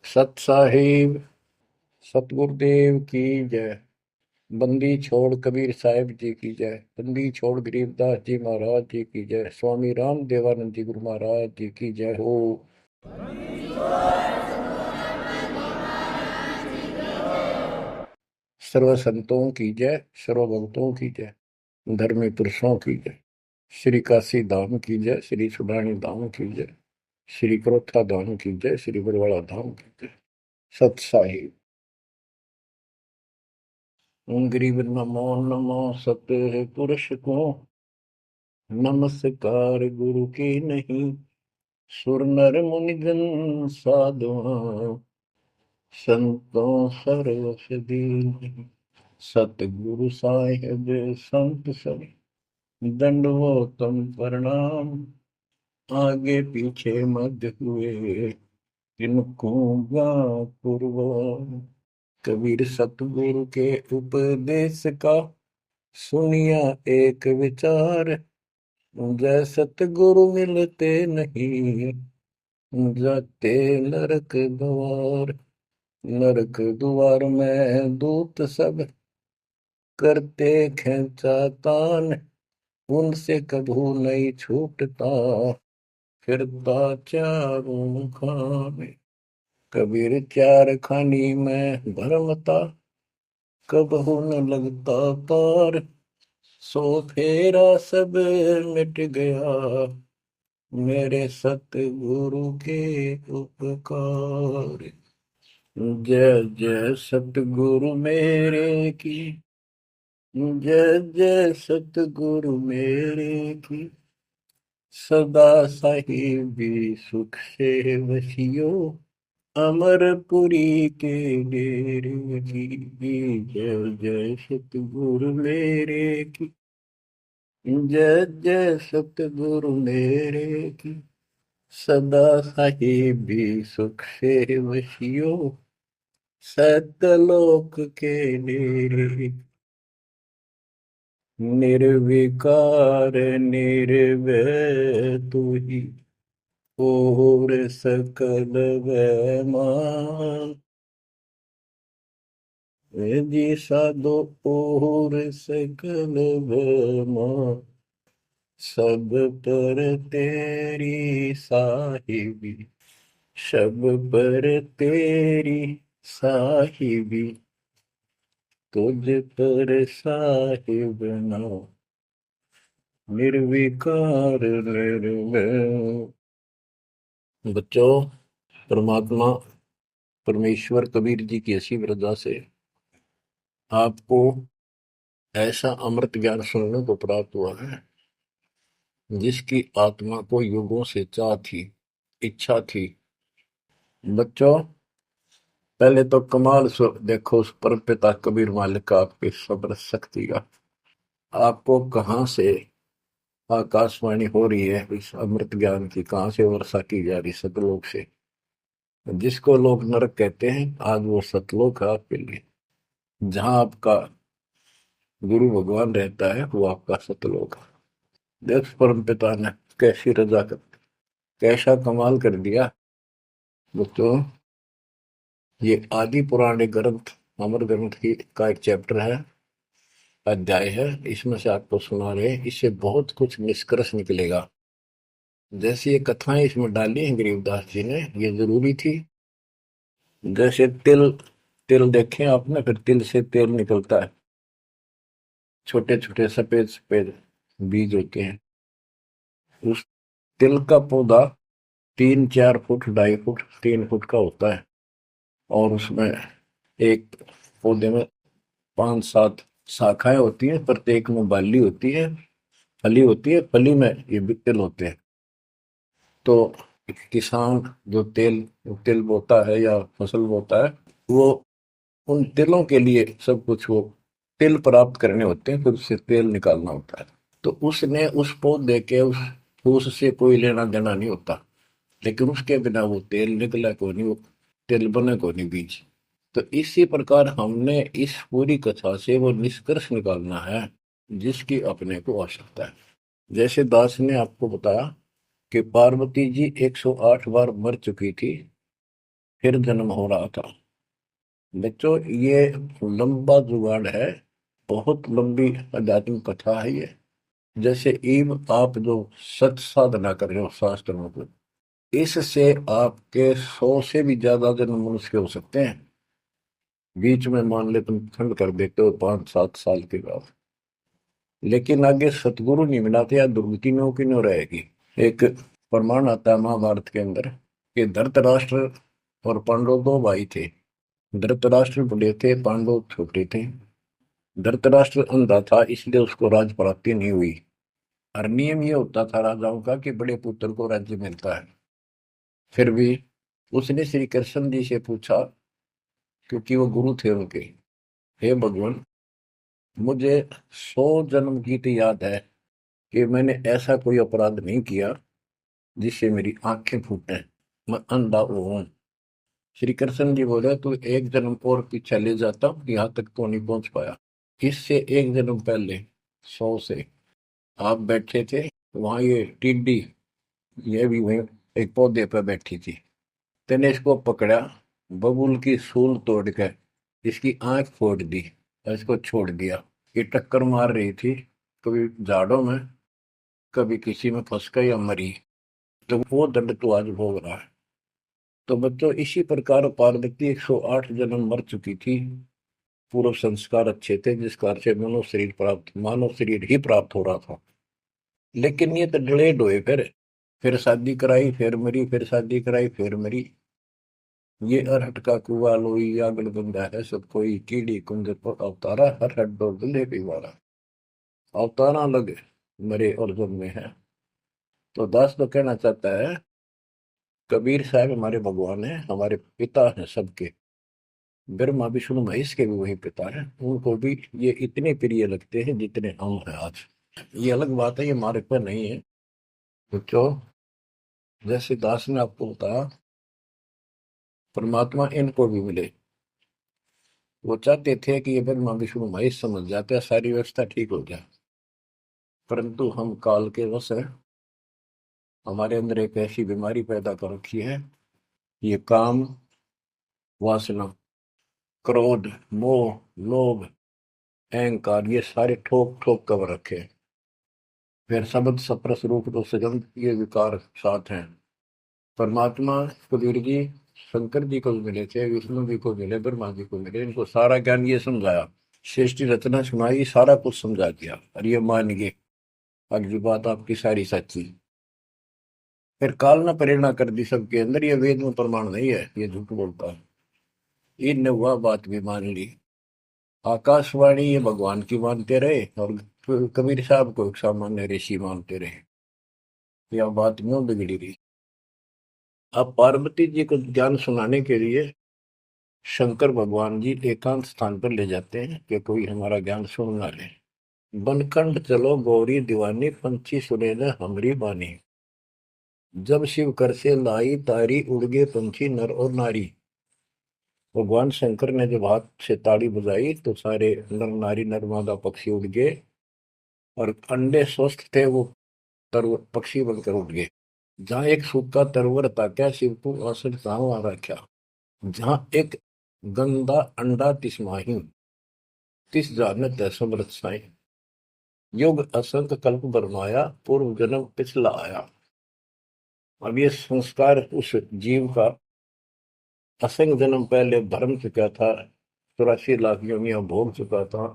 सत साहिब सतगुरुदेव की जय। बंदी छोड़ कबीर साहिब जी की जय। बंदी छोड़ गरीबदास जी महाराज जी की जय। स्वामी राम देवानंद जी गुरु महाराज जी की जय हो। सर्व संतों की जय, सर्व भक्तों की जय, धर्मी पुरुषों की जय। श्री काशी धाम की जय, श्री सुडानी धाम की जय, श्री क्रोथा धाम की जय, श्री बरवाड़ा धाम की जय। सत साहिब। गरीब नमो नमो सत पुरुष को, नमस्कार गुरु की नहीं। सुर नर मुनिजन साधुआ, संतों सरवस दीन। सतगुरु साहिब संत सब, दंडवतम प्रणाम। आगे पीछे मध्य हुए, तिनको पूर्व। कबीर सतगुरु के उपदेश का, सुनिया एक विचार। जय सतगुरु मिलते नहीं, जाते नरक द्वार। नरक द्वार में दूत सब, करते खेचा तान। उनसे कभू नहीं छूटता, फिरता चारों खाने। कबीर चार खानी में भरमता, कबहू न लगता पार। सो फेरा सब मिट गया, मेरे सतगुरु के उपकार। जय जय सतगुरु मेरे की, जय जय सतगुरु मेरे की। सदा साहिबी सुख से वसियो, अमरपुरी के डेरे की। जय जय सतगुरु मेरे की, जय जय सतगुरु मेरे की। सदा साहिबी सुख से वसियो, सतलोक के डेरे। निर्विकार निर्भय तू ही, और सकल वैमान। जी साधो और सकल वैमान। सब पर तेरी साहिबी, सब पर तेरी साहिबी। तुझ पर साहिब नाम, निर्विकार निर्भय। बच्चों, परमात्मा परमेश्वर कबीर जी की ऐसी वृद्धा से आपको ऐसा अमृत ज्ञान सुनने को प्राप्त हुआ है, जिसकी आत्मा को युगों से चाह थी, इच्छा थी। बच्चों, पहले तो कमाल देखो उस परम पिता कबीर मालिक का आपके सब्र शक्ति का। आपको कहाँ से आकाशवाणी हो रही है इस अमृत ज्ञान की, कहाँ से वर्षा की जा रही सतलोक से। जिसको लोग नरक कहते हैं, आज वो सतलोक है आपके लिए। जहां आपका गुरु भगवान रहता है, वो आपका सतलोक है। देख परम पिता ने कैसी रजा कर, कैसा कमाल कर दिया। दोस्तों, ये आदि पुराने ग्रंथ, अमर ग्रंथ की का एक चैप्टर है, अध्याय है। इसमें से आपको सुना रहे हैं, इससे बहुत कुछ निष्कर्ष निकलेगा। जैसे ये कथाएं इसमें डाली हैं गरीबदास जी ने, ये जरूरी थी। जैसे तिल, तिल देखे आपने, फिर तिल से तेल निकलता है। छोटे छोटे सफेद सफेद बीज होते हैं। उस तिल का पौधा 3-4 फुट, 2.5 फुट, 3 फुट का होता है। और उसमें एक पौधे में 5-7 शाखाएं होती हैं, प्रत्येक में बाली होती है, फली होती है। फली में ये भी तिल होते हैं। तो किसान जो तेल तिल बोता है या फसल बोता है, वो उन तिलों के लिए सब कुछ, वो तिल प्राप्त करने होते हैं, फिर उससे तेल निकालना होता है। तो उसने उस पौधे के उस फूस से कोई लेना देना नहीं होता, लेकिन उसके बिना वो तेल निकला को नहीं, वो तेल बने को नहीं बीज। तो इसी प्रकार हमने इस पूरी कथा से वो निष्कर्ष निकालना है, जिसकी अपने को आवश्यकता है। जैसे दास ने आपको बताया कि पार्वती जी 108 बार मर चुकी थी, फिर जन्म हो रहा था। बच्चों, ये लंबा जुगाड़ है, बहुत लंबी आध्यात्मिक कथा है ये। जैसे ईव आप जो सत साधना कर रहे हो शास्त्रों को, इससे आपके 100 से भी ज्यादा जन्म मनुष्य हो सकते हैं। बीच में मान ले तुम खंड कर देते हो 5-7 साल के बाद, लेकिन आगे सतगुरु नहीं मिला था, या दुर्गति में की न रहेगी। एक प्रमाण आता है महाभारत के अंदर कि धृतराष्ट्र और पांडव दो भाई थे। धृतराष्ट्र बड़े थे, पांडव छोटे थे। धृतराष्ट्र अंधा था, इसलिए उसको राज प्राप्ति नहीं हुई। और नियम ये होता था राजाओं का कि बड़े पुत्र को राज्य मिलता है। फिर भी उसने श्री कृष्ण जी से पूछा, क्योंकि वो गुरु थे उनके, हे भगवान, मुझे 100 जन्म की तो याद है कि मैंने ऐसा कोई अपराध नहीं किया जिससे मेरी आंखें फूटे, मैं अंधा हूं। श्री कृष्ण जी बोले, तू एक जन्म और पीछे ले जाता, यहाँ तक तो नहीं पहुंच पाया। इससे एक जन्म पहले 100 से आप बैठे थे, वहां ये टिड्डी, ये भी वहीं एक पौधे पर बैठी थी। तेने इसको पकड़ा, बबूल की सूल तोड़ कर इसकी आंख फोड़ दी और इसको छोड़ दिया। ये टक्कर मार रही थी, कभी झाड़ों में, कभी किसी में फंस कर या मरी। तो वो दंड तो आज भोग रहा है। तो बच्चों, इसी प्रकार पार्वती 108 जन्म मर चुकी थी। पूर्व संस्कार अच्छे थे, जिस कारण से मानव शरीर ही प्राप्त हो रहा था। लेकिन ये तो डिलेड हुए, फिर शादी कराई, फिर मरी, फिर शादी कराई, फिर मरी। ये अरहट का कुआ लोई आगल बंदा है सब कोई, कीड़ी कुंज पर अवतारा, हर हट दो दुल्हे पीवारा। अवतारा लगे, मरे और जन्मे हैं। तो दास तो कहना चाहता है, कबीर साहब हमारे भगवान है, हमारे पिता हैं सबके। ब्रह्मा विष्णु महेश के भी वही पिता है, उनको भी ये इतने प्रिय लगते हैं जितने हम हैं आज। ये अलग बात है, ये हमारे पर नहीं है। तो क्यों, जैसे दास ने आपको बताया, परमात्मा इनको भी मिले। वो चाहते थे कि ये ब्रह्मा विष्णु महेश समझ जाते, सारी व्यवस्था ठीक हो जाए। परंतु हम काल के वश हैं, हमारे अंदर एक ऐसी बीमारी पैदा कर रखी है, ये काम, वासना, क्रोध, मोह, लोभ, अहंकार, ये सारे ठोक ठोक कर रखे हैं। फिर शब्द सप्रस रूप तो सगंध, ये विकार साथ हैं। परमात्मा कबीर जी शंकर जी को मिले थे, विष्णु जी को मिले, ब्रह्मा जी को मिले, इनको सारा ज्ञान ये समझाया, सृष्टि रचना सुनाई, सारा कुछ समझा दिया, और ये मान गए अगली बात आपकी सारी सच्ची। फिर काल ने प्रेरणा कर दी सबके अंदर, ये वेद में प्रमाण नहीं है, ये झूठ बोलता है। इनने वह बात भी मान ली। आकाशवाणी ये भगवान की मानते रहे, और कबीर साहब को एक सामान्य ऋषि मानते रहे। यह बात क्यों बिगड़ी रही। अब पार्वती जी को ज्ञान सुनाने के लिए शंकर भगवान जी एकांत स्थान पर ले जाते हैं कि कोई हमारा ज्ञान सुन ना ले। बनखंड चलो गौरी दीवानी, पंछी सुने न हमरी बानी। जब शिव कर से लाई तारी, उड़ गए पंछी नर और नारी। भगवान शंकर ने जब हाथ से ताड़ी बजाई तो सारे नर नारी नर मादा पक्षी उड़ गए, और अंडे स्वस्थ थे वो तरवर पक्षी बनकर उड़ गए। जहां एक सूखा तरवर था, क्या शिव को आसन कहाँ वहां रखा। जहां एक गंदा अंडा तिस माही, तिस जानत है समृत साई। युग असंख्य कल्प बरमाया, पूर्व जन्म पिछला आया। अब ये संस्कार उस जीव का असंख्य जन्म पहले भरम चुका था, 84 लाख योनियां भोग चुका था।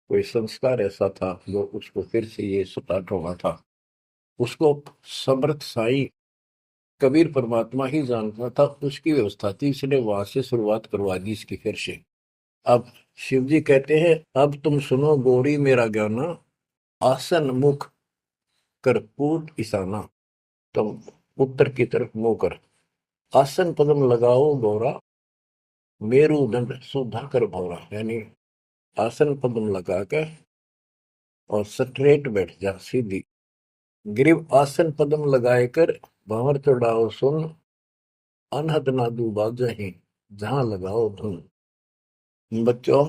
कोई संस्कार ऐसा था जो उसको फिर से ये स्टार्ट होना था। उसको समर्थ साई कबीर परमात्मा ही जानता था, उसकी व्यवस्था थी, इसने वहां से शुरुआत करवा दी इसकी फिर से। अब शिव जी कहते हैं, अब तुम सुनो गौरी मेरा ज्ञाना, आसन मुख करपूत ईशाना। तुम उत्तर की तरफ मुंह कर, आसन पदम लगाओ गौरा, मेरुदंड सुधा कर भौरा। यानी आसन पद्म लगाकर और स्ट्रेट बैठ जा सीधी। ग्रीव आसन पद्म लगाए कर, भंवर चढ़ाओ सुन, अनहद नादू बाजही, जहां लगाओ धुन। बच्चों,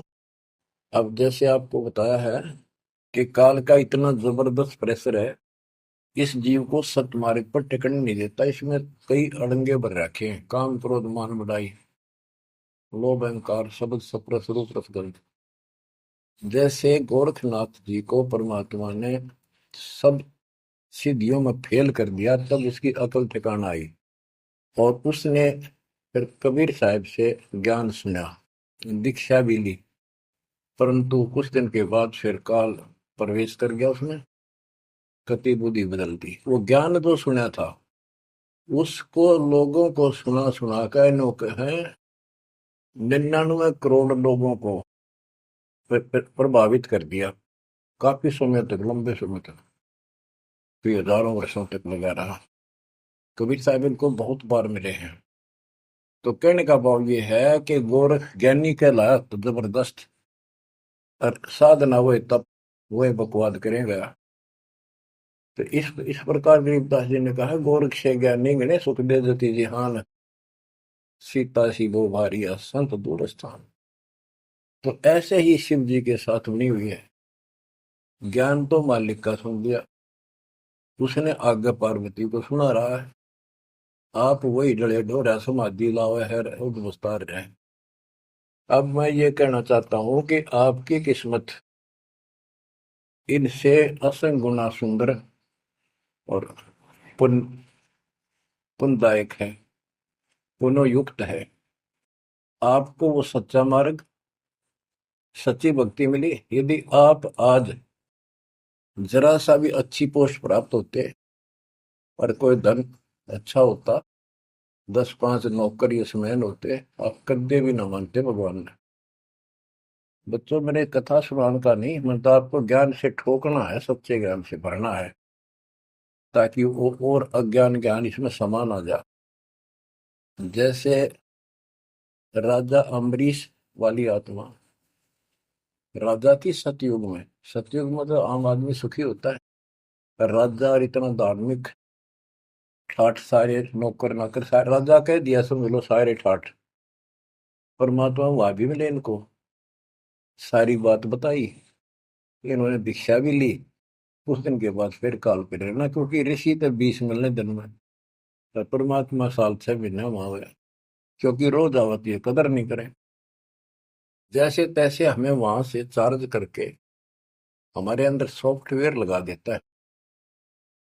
अब जैसे आपको बताया है कि काल का इतना जबरदस्त प्रेशर है इस जीव को सत मार्ग पर टिकने नहीं देता। इसमें कई अड़ंगे भर रखे हैं, काम क्रोध मान बढ़ाई, लोभ अहंकार शब्द सप्रस रूप रसगंध। जैसे गोरखनाथ जी को परमात्मा ने सब सिद्धियों में फेल कर दिया, तब उसकी अकल ठिकाना आई और उसने फिर कबीर साहब से ज्ञान सुना, दीक्षा भी ली। परंतु कुछ दिन के बाद फिर काल प्रवेश कर गया उसमें, गति बुद्धि बदल दी। वो ज्ञान जो सुना था उसको लोगों को सुना सुना कर है 99 करोड़ लोगों को प्रभावित कर दिया। काफी समय तक, लंबे समय तक, फिर हजारों वर्षों तक लगा रहा। कबीर साहब इनको बहुत बार मिले हैं। तो कहने का भाव ये है कि गोरख ज्ञानी कहलाया तो जबरदस्त, और साधना हुए तब वह बकवाद करेगा। तो इस प्रकार गरीबदास जी ने कहा, गोरख से ज्ञानी गणे सुख दे जति जिहान, सीता सी वो भारिया संत दूर स्थान। तो ऐसे ही शिव जी के साथ बनी हुई है। ज्ञान तो मालिक का सुन लिया, उसने आगे पार्वती को सुना रहा है। आप वही डले ढोरा समाधि लाओ है उद्वस्तार रहे। अब मैं ये कहना चाहता हूं कि आपकी किस्मत इनसे असंग गुना सुंदर और पुण्य पुण्यदायक है, पुण्ययुक्त है। आपको वो सच्चा मार्ग, सच्ची भक्ति मिली। यदि आप आज जरा सा भी अच्छी पोस्ट प्राप्त होते और कोई धन अच्छा होता, 10 5 नौकर यशमैन होते, आप कदे भी न मानते भगवान ने। बच्चों, मैंने कथा सुनाने का नहीं, मतलब आपको ज्ञान से ठोकना है, सच्चे ज्ञान से भरना है, ताकि वो और अज्ञान ज्ञान इसमें समा ना जाए। जैसे राजा अम्बरीश वाली आत्मा, राजा थी सतयुग में। सतयुग में तो आम आदमी सुखी होता है। राजा और इतना धार्मिक, ठाठ सारे नौकर नाकर सारे, राजा कह दिया समझ लो सारे ठाठ। परमात्मा वहां भी मिले इनको, सारी बात बताई, इन्होंने दीक्षा भी ली। कुछ दिन के बाद फिर काल पे रहना, क्योंकि ऋषि तो 20 मिलने दिन में, तो परमात्मा साल 6 महीने वहां हुए, क्योंकि रोज आवती है, कदर नहीं करें। जैसे तैसे हमें वहां से चार्ज करके हमारे अंदर सॉफ्टवेयर लगा देता है।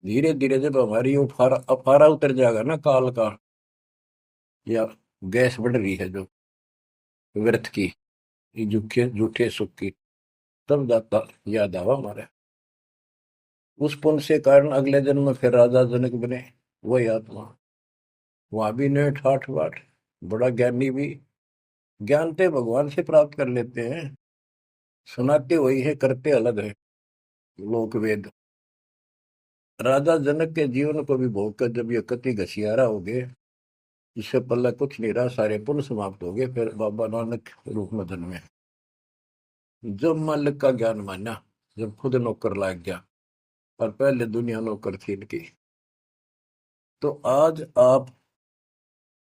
धीरे धीरे जब हमारी अफारा अफारा उतर जाएगा ना काल का, या गैस बढ़ रही है जो व्यर्थ की, ये झूठे झूठे सुख की, तब जाता याद आवा हमारे। उस पुण्य से कारण अगले जन्म में फिर राजा जनक बने, वही आत्मा। वहां भी ने ठाठ बाट, बड़ा ज्ञानी भी, ज्ञानते भगवान से प्राप्त कर लेते हैं, सुनाते वही है, करते अलग है। लोक वेद। राजा जनक के जीवन को भी भोग कर जब ये कति घसियारा हो गए, इससे पल्ला कुछ नहीं रहा, सारे पुण्य समाप्त हो गए, फिर बाबा नानक रूप में जन्मे। जब मालिक का ज्ञान माना, जब खुद नौकर लाग गया, और पहले दुनिया नौकर थी इनकी। तो आज आप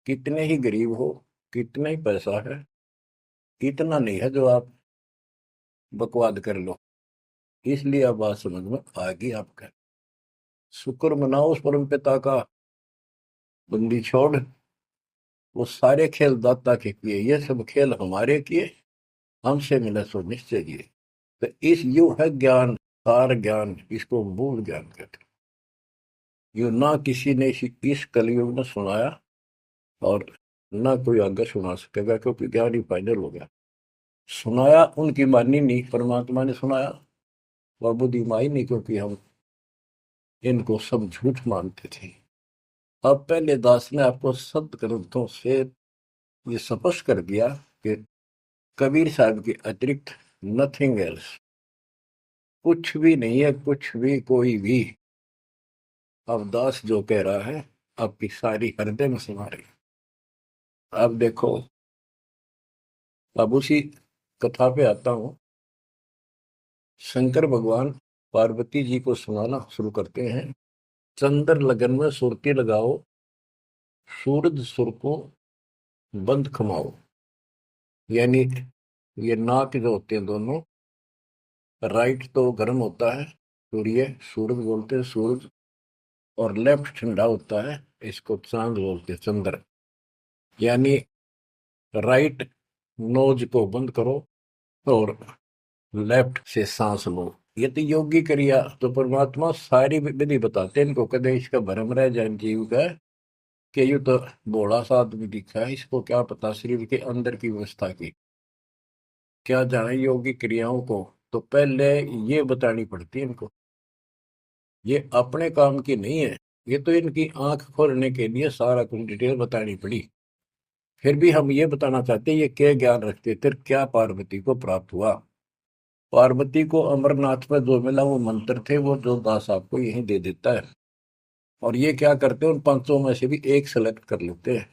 कितने ही गरीब हो, कितना ही पैसा है, इतना नहीं है जो आप बकवाद कर लो। इसलिए अब बात समझ में आ गई आपका। शुक्र मनाओ उस परम पिता का, बंदी छोड़। वो सारे खेल दाता के किए, ये सब खेल हमारे किए, हमसे मिले सो निश्चय किए। तो इस यू है ज्ञान, सार ज्ञान, इसको मूल ज्ञान कहते हैं। यू ना किसी ने इस कलयुग में सुनाया, और ना कोई आगे सुना सकेगा, क्योंकि ज्ञान ही फाइनल हो गया। सुनाया उनकी मानी नहीं, परमात्मा ने सुनाया, वह बुद्धि माई नहीं, क्योंकि हम इनको सब झूठ मानते थे। अब पहले दास ने आपको सत ग्रंथों से ये स्पष्ट कर दिया कि कबीर साहब के अतिरिक्त नथिंग एल्स, कुछ भी नहीं है, कुछ भी कोई भी। अब दास जो कह रहा है आपकी सारी हृदय में समा रही। अब देखो, अब उसी कथा पे आता हूं। शंकर भगवान पार्वती जी को सुनाना शुरू करते हैं। चंद्र लगन में सुरती लगाओ, सूरज सुर को बंद खमाओ। यानी ये नाक जो होते हैं दोनों, राइट तो गर्म होता है, सूर्य, सूरज बोलते हैं सूरज, और लेफ्ट ठंडा होता है, इसको चांद बोलते हैं, चंद्र। यानी राइट नोज को बंद करो और लेफ्ट से सांस लो। ये तो योगी क्रिया, तो परमात्मा सारी विधि बताते हैं इनको, कदे इसका भरम रह जाए जीव का कि यू तो भोला सा आदमी दिखा है, इसको क्या पता शरीर के अंदर की व्यवस्था की, क्या जाने योगी क्रियाओं को। तो पहले ये बतानी पड़ती है इनको, ये अपने काम की नहीं है, ये तो इनकी आंख खोलने के लिए सारा कुछ डिटेल बतानी पड़ी। फिर भी हम ये बताना चाहते हैं ये क्या ज्ञान रखते थे, क्या पार्वती को प्राप्त हुआ। पार्वती को अमरनाथ में जो मिला वो मंत्र थे, वो जो दास आपको यही दे देता है। और ये क्या करते हैं, उन पांचों में से भी एक सेलेक्ट कर लेते हैं,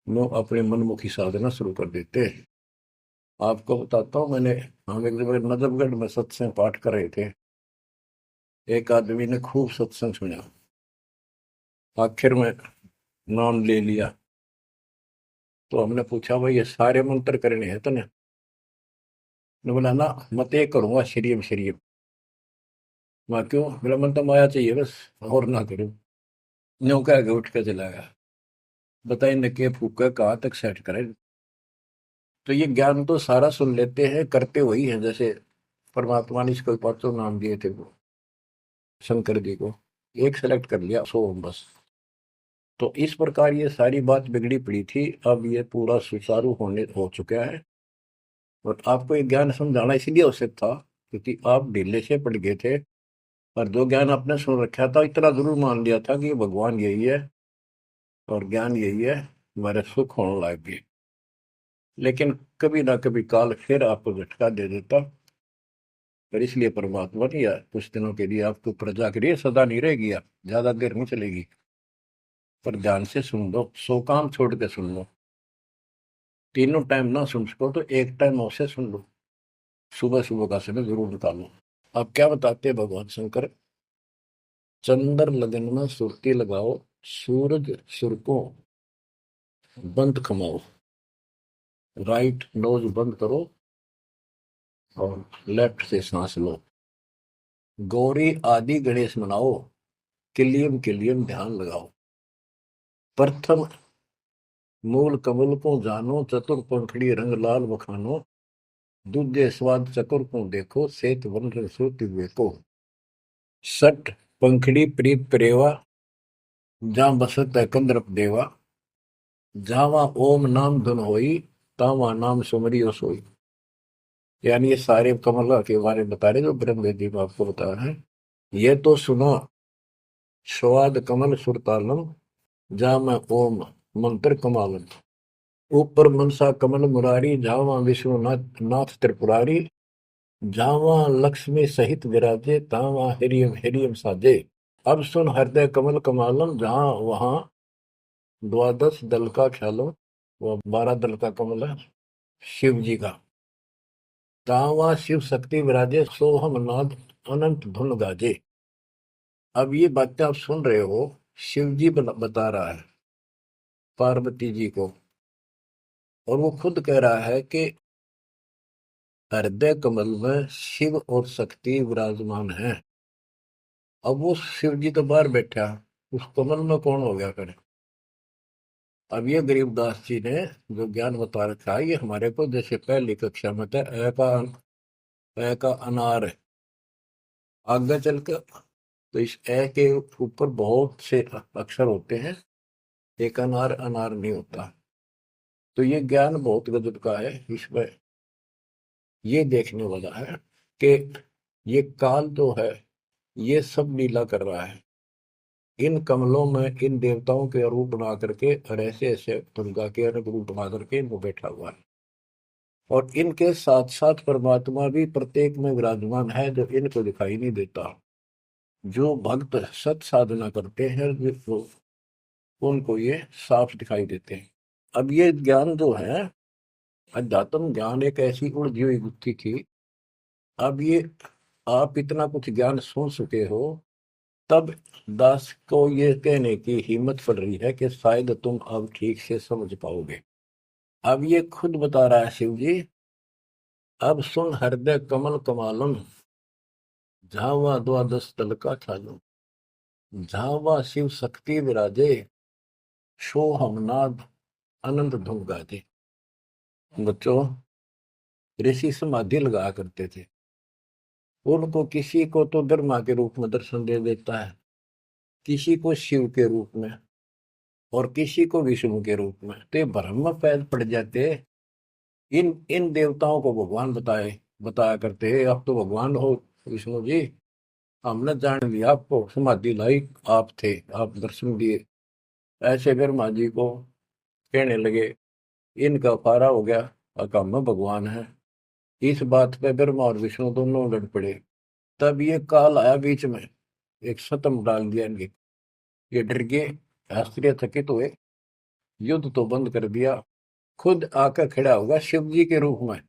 वो अपने मनमुखी साधना शुरू कर देते हैं। आपको बताता हूँ, मैंने हम एक जगह नजफगढ़ में सत्संग पाठ कर रहे थे, एक आदमी ने खूब सत्संग सुना, आखिर में नाम ले लिया। तो हमने पूछा भाई ये सारे मंत्र करने हैं तने? ने बोला ना, मत एक करूंगा शरीम शरीम। मैं क्यों? मेरा मन तो माया चाहिए बस, और ना करूं। न्यू कह के उठ के चला गया। बताइए न के फूका कहाँ तक सेट करें। तो ये ज्ञान तो सारा सुन लेते हैं, करते वही है। जैसे परमात्मा ने इसको पांचों नाम दिए थे, वो शंकर जी को एक सेलेक्ट कर लिया, सो बस। तो इस प्रकार ये सारी बात बिगड़ी पड़ी थी, अब ये पूरा सुचारू होने हो चुका है। और आपको ये ज्ञान समझाना इसलिए आवश्यक था क्योंकि आप ढीले से पड़ गए थे, और जो ज्ञान आपने सुन रखा था इतना जरूर मान लिया था कि ये भगवान यही है और ज्ञान यही है, हमारे सुख होने लग गए। लेकिन कभी ना कभी काल फिर आपको झटका दे देता। पर इसलिए परमात्मा ने यार कुछ दिनों के लिए आपको प्रजा के लिए सदा नहीं रहेगी, आप ज्यादा देर नहीं चलेगी, पर ध्यान से सुन लो, सो काम छोड़ के सुन लो। तीनों टाइम ना सुन सको तो एक टाइम अवश्य सुन लो, सुबह सुबह का समय जरूर निकालो। अब क्या बताते हैं भगवान शंकर, चंद्र लगन में सुरती लगाओ, सूरज सुर को बंद कमाओ, राइट नोज बंद करो और लेफ्ट से सांस लो, गौरी आदि गणेश मनाओ, किलियम किलियम ध्यान लगाओ, प्रथम मूल कमल को जानो, चतुर पंखड़ी रंग लाल बखानो, दूजे स्वाद चकुर को देखो, सेत वन सुत विवेको, सठ पंखड़ी प्रीत प्रेवा, जहाँ बसत है कंद्रप देवा, जावा ओम नाम धुन होई, तावा नाम सुमरियो सोई। यानी ये सारे कमल के बारे में बता रहे जो ब्रह्म वेदी में आपको बता रहे हैं। ये तो सुनो, स्वाद कमल सुरतालम, जा मैं ओम मंत्र कमालम, ऊपर मनसा कमल मुरारी, जावा विश्वनाथ नाथ त्रिपुरारी, जावा लक्ष्मी सहित विराजे, तावा हिरियम हिरियम साजे। अब सुन हृदय कमल कमालम, जहाँ वहां द्वादश दल का ख्यालो, वो 12 दल का कमल है शिव जी का, तावा शिव शक्ति विराजे, सोहम नाद अनंत धुन गाजे। अब ये बातें आप सुन रहे हो, शिव जी बता रहा है पार्वती जी को, और वो खुद कह रहा है कि हृदय कमल में शिव और शक्ति विराजमान है। अब वो शिव जी तो बाहर बैठा, उस कमल में कौन हो गया करे। अब ये गरीबदास जी ने जो ज्ञान बता रखा है, ये हमारे को जैसे पहली कक्षा में था, ए का अनार है, आगे चल कर तो इस ए के ऊपर बहुत से अक्षर होते हैं, एक अनार अनार नहीं होता। तो ये ज्ञान बहुत गजब का है। इसमें ये देखने वाला है कि ये काल जो है ये सब लीला कर रहा है, इन कमलों में इन देवताओं के रूप बना करके और ऐसे ऐसे दुर्गा के अनेक रूप बना करके इनको बैठा हुआ है। और इनके साथ साथ परमात्मा भी प्रत्येक में विराजमान है, जो इनको दिखाई नहीं देता। जो भक्त सत साधना करते हैं वो उनको ये साफ दिखाई देते हैं। अब ये ज्ञान जो है, अध्यात्म ज्ञान एक ऐसी उलझी हुई गुत्थी थी। अब ये आप इतना कुछ ज्ञान सुन चुके हो, तब दास को ये कहने की हिम्मत पड़ रही है कि शायद तुम अब ठीक से समझ पाओगे। अब ये खुद बता रहा है शिव जी, अब सुन हृदय कमल कमालम, झावा द्वादश तल का ख्यालम। झावा शिव शक्ति विराजे, शो हमनाद अनंत धुन गाजे। बच्चों, ऋषि समाधि लगा करते थे, उनको किसी को तो ब्रह्मा के रूप में दर्शन दे देता है, किसी को शिव के रूप में, और किसी को विष्णु के रूप में। तो ये भ्रम में पैद पड़ जाते। इन इन देवताओं को भगवान बताया करते हैं, आप तो भगवान हो विष्णु जी, हमने जान लिया आपको, समाधि लाई आप थे, आप दर्शन दिए। ऐसे ब्रह्मा जी को कहने लगे, इनका पारा हो गया, अकम में भगवान है। इस बात पे ब्रह्मा और विष्णु दोनों लड़ पड़े। तब ये काल आया बीच में, एक सतम डाल दिया इनके। ये डर गए, आश्चर्यचकित हुए, युद्ध तो बंद कर दिया, खुद आकर खड़ा होगा शिव जी के रूप में,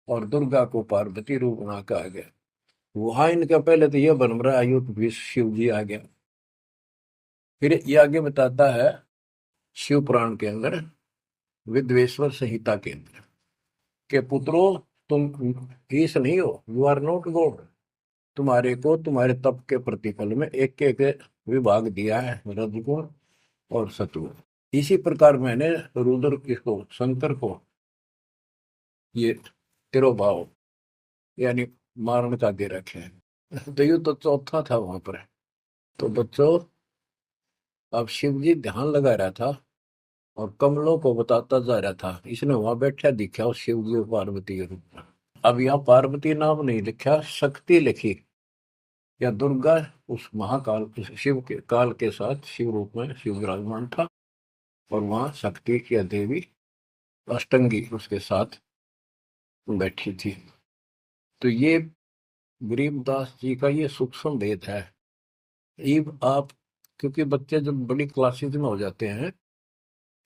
और दुर्गा को पार्वती रूप में आकर आ गया। वहां इनका पहले तो यह बन रहा युद्ध भी शिव जी आ गया। फिर ये आगे बताता है शिव पुराण के अंदर, विद्वेश्वर संहिता के अंदर, के पुत्रों, तुम ईश नहीं हो, यू आर नॉट गॉड। तुम्हारे को तुम्हारे तप के प्रतिफल में एक एक विभाग दिया है, रजगुण और सतगुण। इसी प्रकार मैंने रुद्र किसको, शंकर को, ये तिरुभाव यानी मारण का दे रखे हैं। तो ये तो चौथा था वहां पर। तो बच्चों, अब शिव जी ध्यान लगा रहा था और कमलों को बताता जा रहा था। इसने वहां बैठा दिखा उस शिव जी और पार्वती के रूप में। अब यहाँ पार्वती नाम नहीं लिखा, शक्ति लिखी, या दुर्गा उस महाकाल शिव के काल के साथ शिव रूप में शिव विराजमान था, और वहां शक्ति या देवी अष्टंगी उसके साथ बैठी थी। तो ये गरीबदास जी का ये सूक्ष्म भेद है। इब आप, क्योंकि बच्चे जब बड़ी क्लासेज में हो जाते हैं,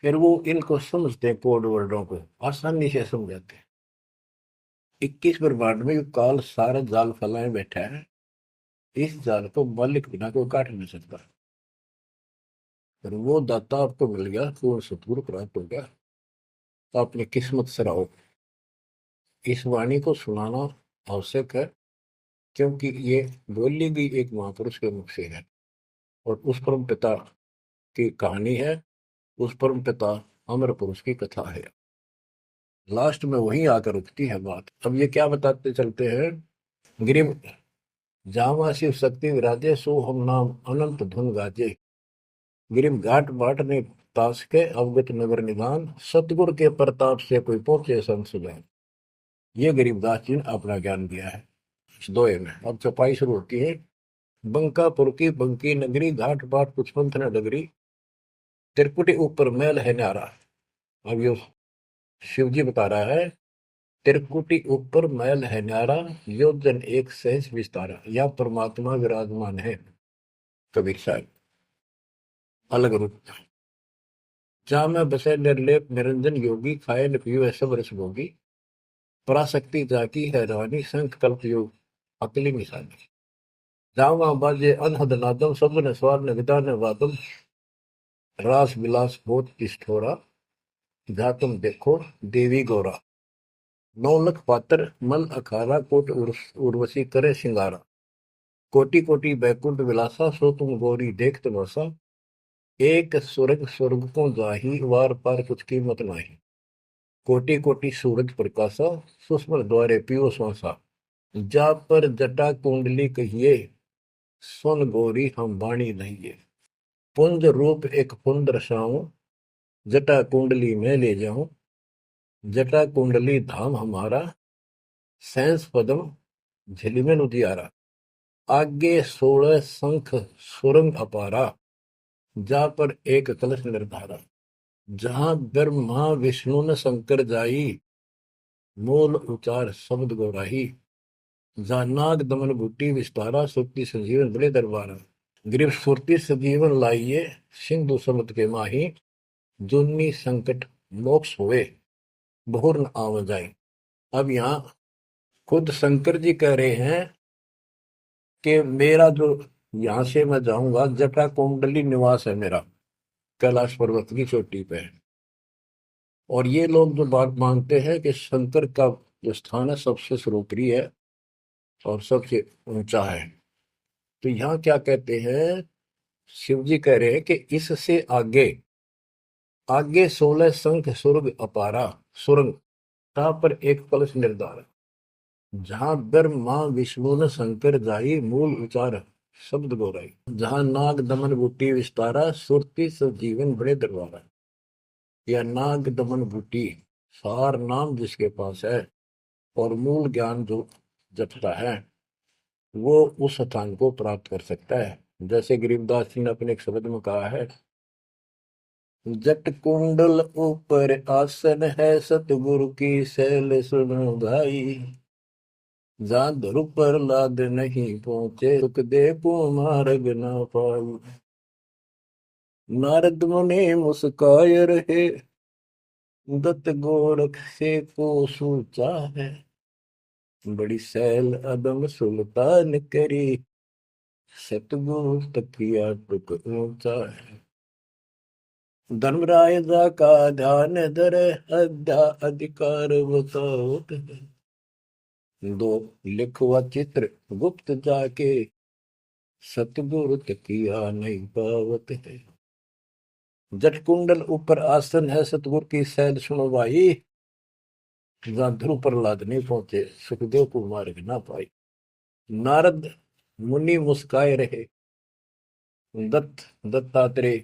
फिर वो इनको समझते हैं, कोड वर्डों को आसानी से समझाते हैं। 21 ब्रह्मांड में काल सारा जाल फैलाए बैठा है, इस जाल को मालिक बिना कोई काट नहीं सकता। फिर वो दाता आपको मिल गया, पूर्ण सतगुरु प्राप्त हो गया, तो अपनी किस्मत से रहो। इस वाणी को सुनाना आवश्यक है, क्योंकि ये बोली भी एक महापुरुष के मुख से है, और उस परम पिता की कहानी है, उस परम पिता अमर पुरुष की कथा है। लास्ट में वहीं आकर रुकती है बात। अब ये क्या बताते चलते हैं, गिरिम जावा शिव शक्ति विराजे, सो हम नाम अनंत धुन गाजे। गिरिम घाट बाट ने तास के, अवगत नगर निदान, सतगुर के प्रताप से कोई पहुंचे संसुजान। ये गरीबदास जी ने अपना ज्ञान दिया है इस दोहे में। अब चौपाई शुरू होती है, बंकापुर की बंकी नगरी, घाट बाट कुछ पंथ न डगरी, त्रिकुटी ऊपर महल है न्यारा। अब ये शिव जी बता रहा है, त्रिकुटी ऊपर महल है न्यारा, योजन एक सहज विस्तारा। या परमात्मा विराजमान है, कबीर साहब अलग रूप। जहाँ मैं बसे निर्लेप निरंजन योगी, खाए न पियो सब रस भोगी, पराशक्ति जाकी है रानी, संख कल्प योग अकली निशानी। जावा बाजे अनहद नादम, सब ने स्वार न विदा न वादम, रास विलास बहुत किष्ठोरा, जा तुम देखो देवी गौरा। 9 लख पात्र मल अखारा, कोट उर्वशी करे सिंगारा, कोटि कोटि बैकुंठ विलासा, सो तुम गौरी देख तमाशा, एक स्वर्ग स्वर्ग को जाही, वार पार कुछ कीमत नाही, कोटि कोटि सूरज प्रकाशा, सुस्मर द्वारे पियो श्वासा, जा पर जटा कुंडली कहिए, सुन गौरी हम वाणी नहीं। पुंज रूप एक पुंज रसाऊं, जटा कुंडली में ले जाऊं, जटा कुंडली धाम हमारा, सैंस पदम झिलमिल उजियारा, आगे 16 शंख सुरंग अपारा, जा पर एक कलश निर्धारा। जहां ब्रह्मा विष्णु न शंकर जाई, मूल उचार शब्द गौराही, जहाँ नाग दमन बूटी विस्तारा, सुक्ति संजीवन बड़े दरबारा। ग्रीव सुरती सजीवन लाइए, सिंधु समुद्र के माही, जुन्नी संकट मोक्ष हुए, बहुर न आव जाए। अब यहाँ खुद शंकर जी कह रहे हैं कि मेरा जो यहाँ से मैं जाऊंगा, जटा कुंडली निवास है मेरा, कैलाश पर्वत की चोटी पे है। और ये लोग जो बात मानते हैं कि शंकर का जो स्थान है सबसे सर्वोपरि है और सबसे ऊंचा है, तो यहाँ क्या कहते हैं शिव जी कह रहे हैं कि इससे आगे आगे 16 संख सुरग अपारा सुरंग, ता पर एक कलश निर्धार, जहां ब्रह्मा विष्णु न शंकर जाई, मूल उचार शब्द गोराई, जहां नाग दमन बूटी विस्तारा, सुरती सब जीवन बड़े दरबारा। या नाग दमन बूटी सार नाम जिसके पास है और मूल ज्ञान जो जपता है, वो उस स्थान को प्राप्त कर सकता है। जैसे गरीबदास जी ने अपने एक शब्द में कहा है, जट कुंडल ऊपर आसन है, सतगुरु की शैल सुनो भाई, जहां ध्रुव पर लाद नहीं पहुंचे, सुख दे मार्ग न पाई। नारद मुनि मुस्काय रहे, दत्त गोरख से को सूचा है, बड़ी सैल अदम सुल्तान करी, सतगुरु तकिया टुक ऊंचा है। धर्मराय जा का ध्यान धरे, अध्या अधिकार बताओ दो, लिखवा चित्र गुप्त जाके, सतगुरु तकिया नहीं पावत है। जट कुंडल ऊपर आसन है, सतगुरु की सैल सुनो भाई, जहां ध्रुव प्रहलाद नहीं पहुंचे, सुखदेव को मार्ग ना पाई। नारद मुनि मुस्काए रहे, दत्तात्रेय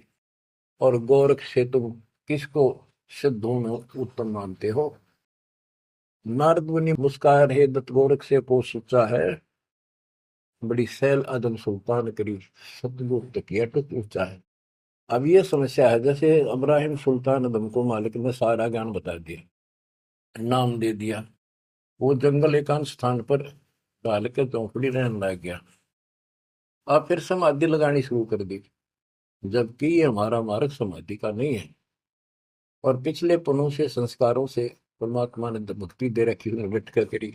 और गोरख से तुम किसको सिद्धों में उत्तम मानते हो? नारद मुनि मुस्काए रहे, दत्त गोरख से को सोचा है, बड़ी सैल आदम सुल्तान करी, सतगुरु तकिया टुक ऊंचा है। अब ये समस्या है, जैसे अब्राहिम सुल्तान आदम को मालिक ने सारा ज्ञान बता दिया, नाम दे दिया, वो जंगल एकांत स्थान पर डाल के चौपड़ी रहने लग गया। अब फिर समाधि लगानी शुरू कर दी, जबकि ये हमारा मार्ग समाधि का नहीं है, और पिछले पुनों से संस्कारों से परमात्मा ने भक्ति दे रखी, उन्हें बैठ कर करी,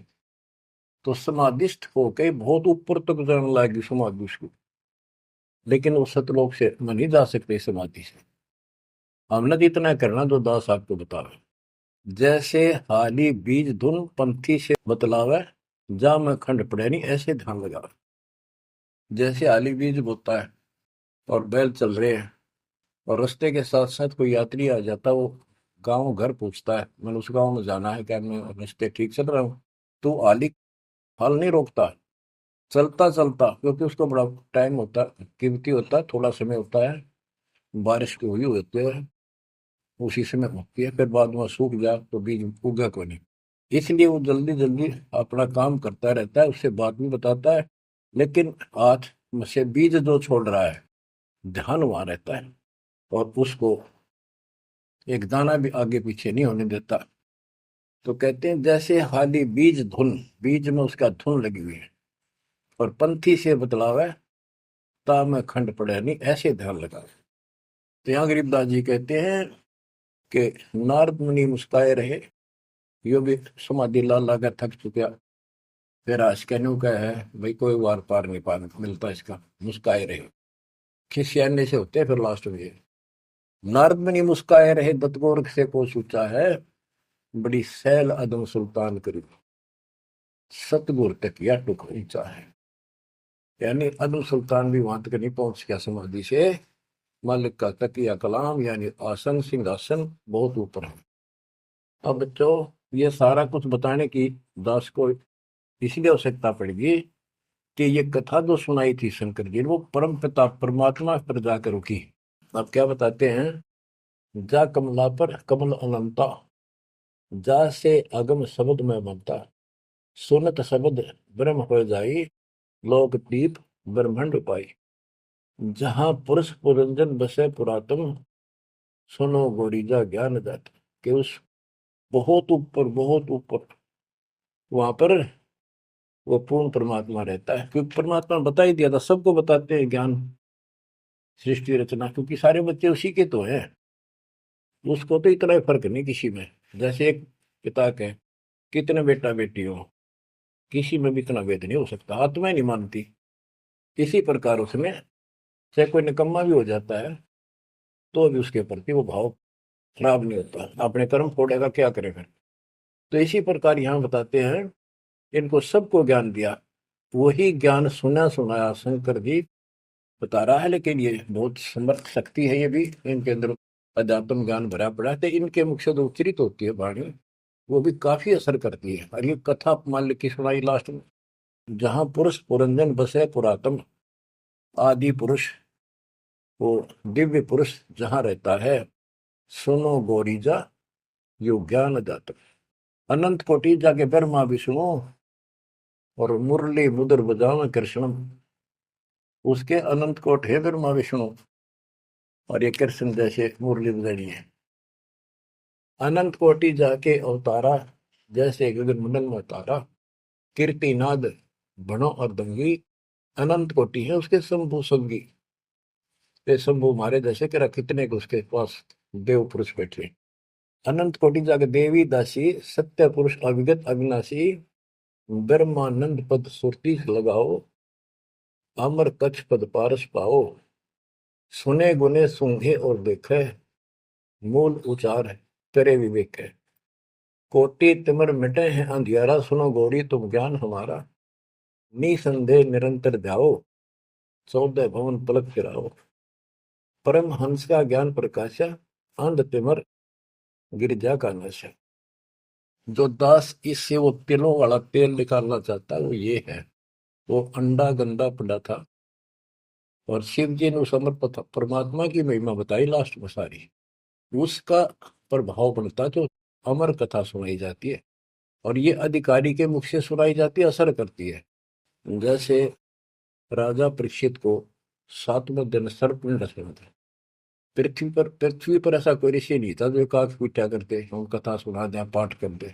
तो समाधिस्थ होके बहुत ऊपर तक जाने लगी समाधि उसको, लेकिन वो सतलोक से हम नहीं जा सकते समाधि से। हमने तो इतना करना जो दास आपको बतावे, जैसे हाली बीज धुन पंथी से बतलावे, जा मैं खंड पड़े नहीं ऐसे ध्यान लगा। जैसे हाली बीज बोता है और बैल चल रहे हैं, और रास्ते के साथ साथ कोई यात्री आ जाता, वो गांव घर पूछता है, मैंने उस गांव में जाना है, क्या मैं रास्ते ठीक चल रहा हूँ? तो आली हल नहीं रोकता, चलता चलता, क्योंकि उसको बड़ा टाइम होता है, कीमती होता है, थोड़ा समय होता है, बारिश की हुई होती है, उसी समय होती है, फिर बाद में सूख जाए तो बीज उगा को नहीं, इसलिए वो जल्दी जल्दी अपना काम करता रहता है, उससे बात भी बताता है, लेकिन हाथ में से बीज जो छोड़ रहा है, ध्यान वहां रहता है, और उसको एक दाना भी आगे पीछे नहीं होने देता। तो कहते हैं जैसे हाली बीज धुन, बीज में उसका धुन लगी हुई है, और पंथी से बतलावे, ता में खंड पड़े नहीं ऐसे ध्यान लगा। तो यहाँ गरीबदास जी कहते हैं कि नारद मुनि मुस्काए रहे, यो भी समाधि ला लाकर थक चुका, फिर आज कहने का है भाई कोई वार पार नहीं पा मिलता इसका, मुस्काए रहे, खिसियाने से होते हैं फिर लास्ट में ये। नारद मुनि मुस्काए रहे, दत्तगोरख से को सूचा है, बड़ी सैल अदम सुल्तान करी, सतगुर तक या टुक ऊंचा है। यानी अदम सुल्तान भी वहां तक नहीं पहुंच गया समाधि से, मालिक का तकिया कलाम यानी आसन सिंहासन बहुत ऊपर है। अब बच्चों, ये सारा कुछ बताने की दास को इसलिए आवश्यकता पड़ेगी कि ये कथा जो सुनाई थी शंकर जी ने, वो परम पिता परमात्मा पर जाकर रुकी। अब क्या बताते हैं, जा कमला पर कमल अनंता, जा से अगम शब्द में ममता, सुनत शब्द ब्रह्म हो जाई, लोक दीप ब्रह्मंड पाई, जहां पुरुष पुरंजन बसे पुरातन, सुनो गोरीजा ज्ञान दाता। कि उस बहुत ऊपर वहां पर वो पूर्ण परमात्मा रहता है, क्योंकि परमात्मा ने बता ही दिया था, सबको बताते हैं ज्ञान सृष्टि रचना, क्योंकि सारे बच्चे उसी के तो हैं, उसको तो इतना ही फर्क नहीं किसी में। जैसे एक पिता के कितने बेटा बेटी हो, किसी में भी इतना भेद नहीं हो सकता, आत्मा ही नहीं मानती। इसी प्रकार उसमें चाहे कोई निकम्मा भी हो जाता है, तो भी उसके प्रति वो भाव खराब नहीं होता, अपने कर्म फोड़ेगा क्या करे फिर। तो इसी प्रकार यहाँ बताते हैं, इनको सबको ज्ञान दिया, वही ज्ञान सुना सुनाया शंकर जी बता रहा है, लेकिन ये बहुत समर्थ शक्ति है, ये भी इनके अंदर अध्यात्म ज्ञान भरा पड़ा है, तो इनके मुख से जो उच्चरित होती है वाणी, वो भी काफी असर करती है। और ये कथा मान ली की सुनाई लास्ट में, जहां पुरुष पुरंजन बसे पुरातन, आदि पुरुष, वो दिव्य पुरुष जहां रहता है, सुनो गोरीजा, यो ज्ञान जातक, अनंत कोटि जाके ब्रह्मा विष्णु और मुरली मुद्र बजाओ कृष्णम, उसके अनंत कोट है ब्रह्मा विष्णु, और ये कृष्ण जैसे मुरली बजानी है। अनंत कोटि जाके अवतारा, जैसे गगन मंडल में अवतारा, कीर्तिनाद बनो और दंगी, अनंत कोटि है उसके शंभु संगी। ये शंभु मारे जैसे कि कितने को उसके पास देव पुरुष बैठे। अनंत कोटि जाके देवी दासी, सत्य पुरुष अविगत अविनाशी, ब्रह्मानंद पद सुरती लगाओ, अमर कच्छ पद पारस पाओ, सुने गुने सूंघे और देखे, मूल उचार करे विवेक है। कोटि तिमर मिटे हैं अंधियारा, सुनो गौरी तुम ज्ञान हमारा, निसंदेह निरंतर जाओ, 14 भवन पलक फिराओ, परम हंस का ज्ञान प्रकाशा, अंध तिमर गिरजा का नशा। जो दास इससे वो तिलों वाला तेल निकालना चाहता है वो ये है। वो अंडा गंदा पड़ा था, और शिव जी ने उस अमर परमात्मा की महिमा बताई लास्ट में सारी, उसका प्रभाव बनता जो अमर कथा सुनाई जाती है, और ये अधिकारी के मुख से सुनाई जाती है, असर करती है। जैसे राजा परीक्षित को 7वें दिन सर्प ने डसा था। पृथ्वी पर ऐसा कोई ऋषि नहीं था जो काक पीटा करते हम कथा सुना दे पाठ कर दे।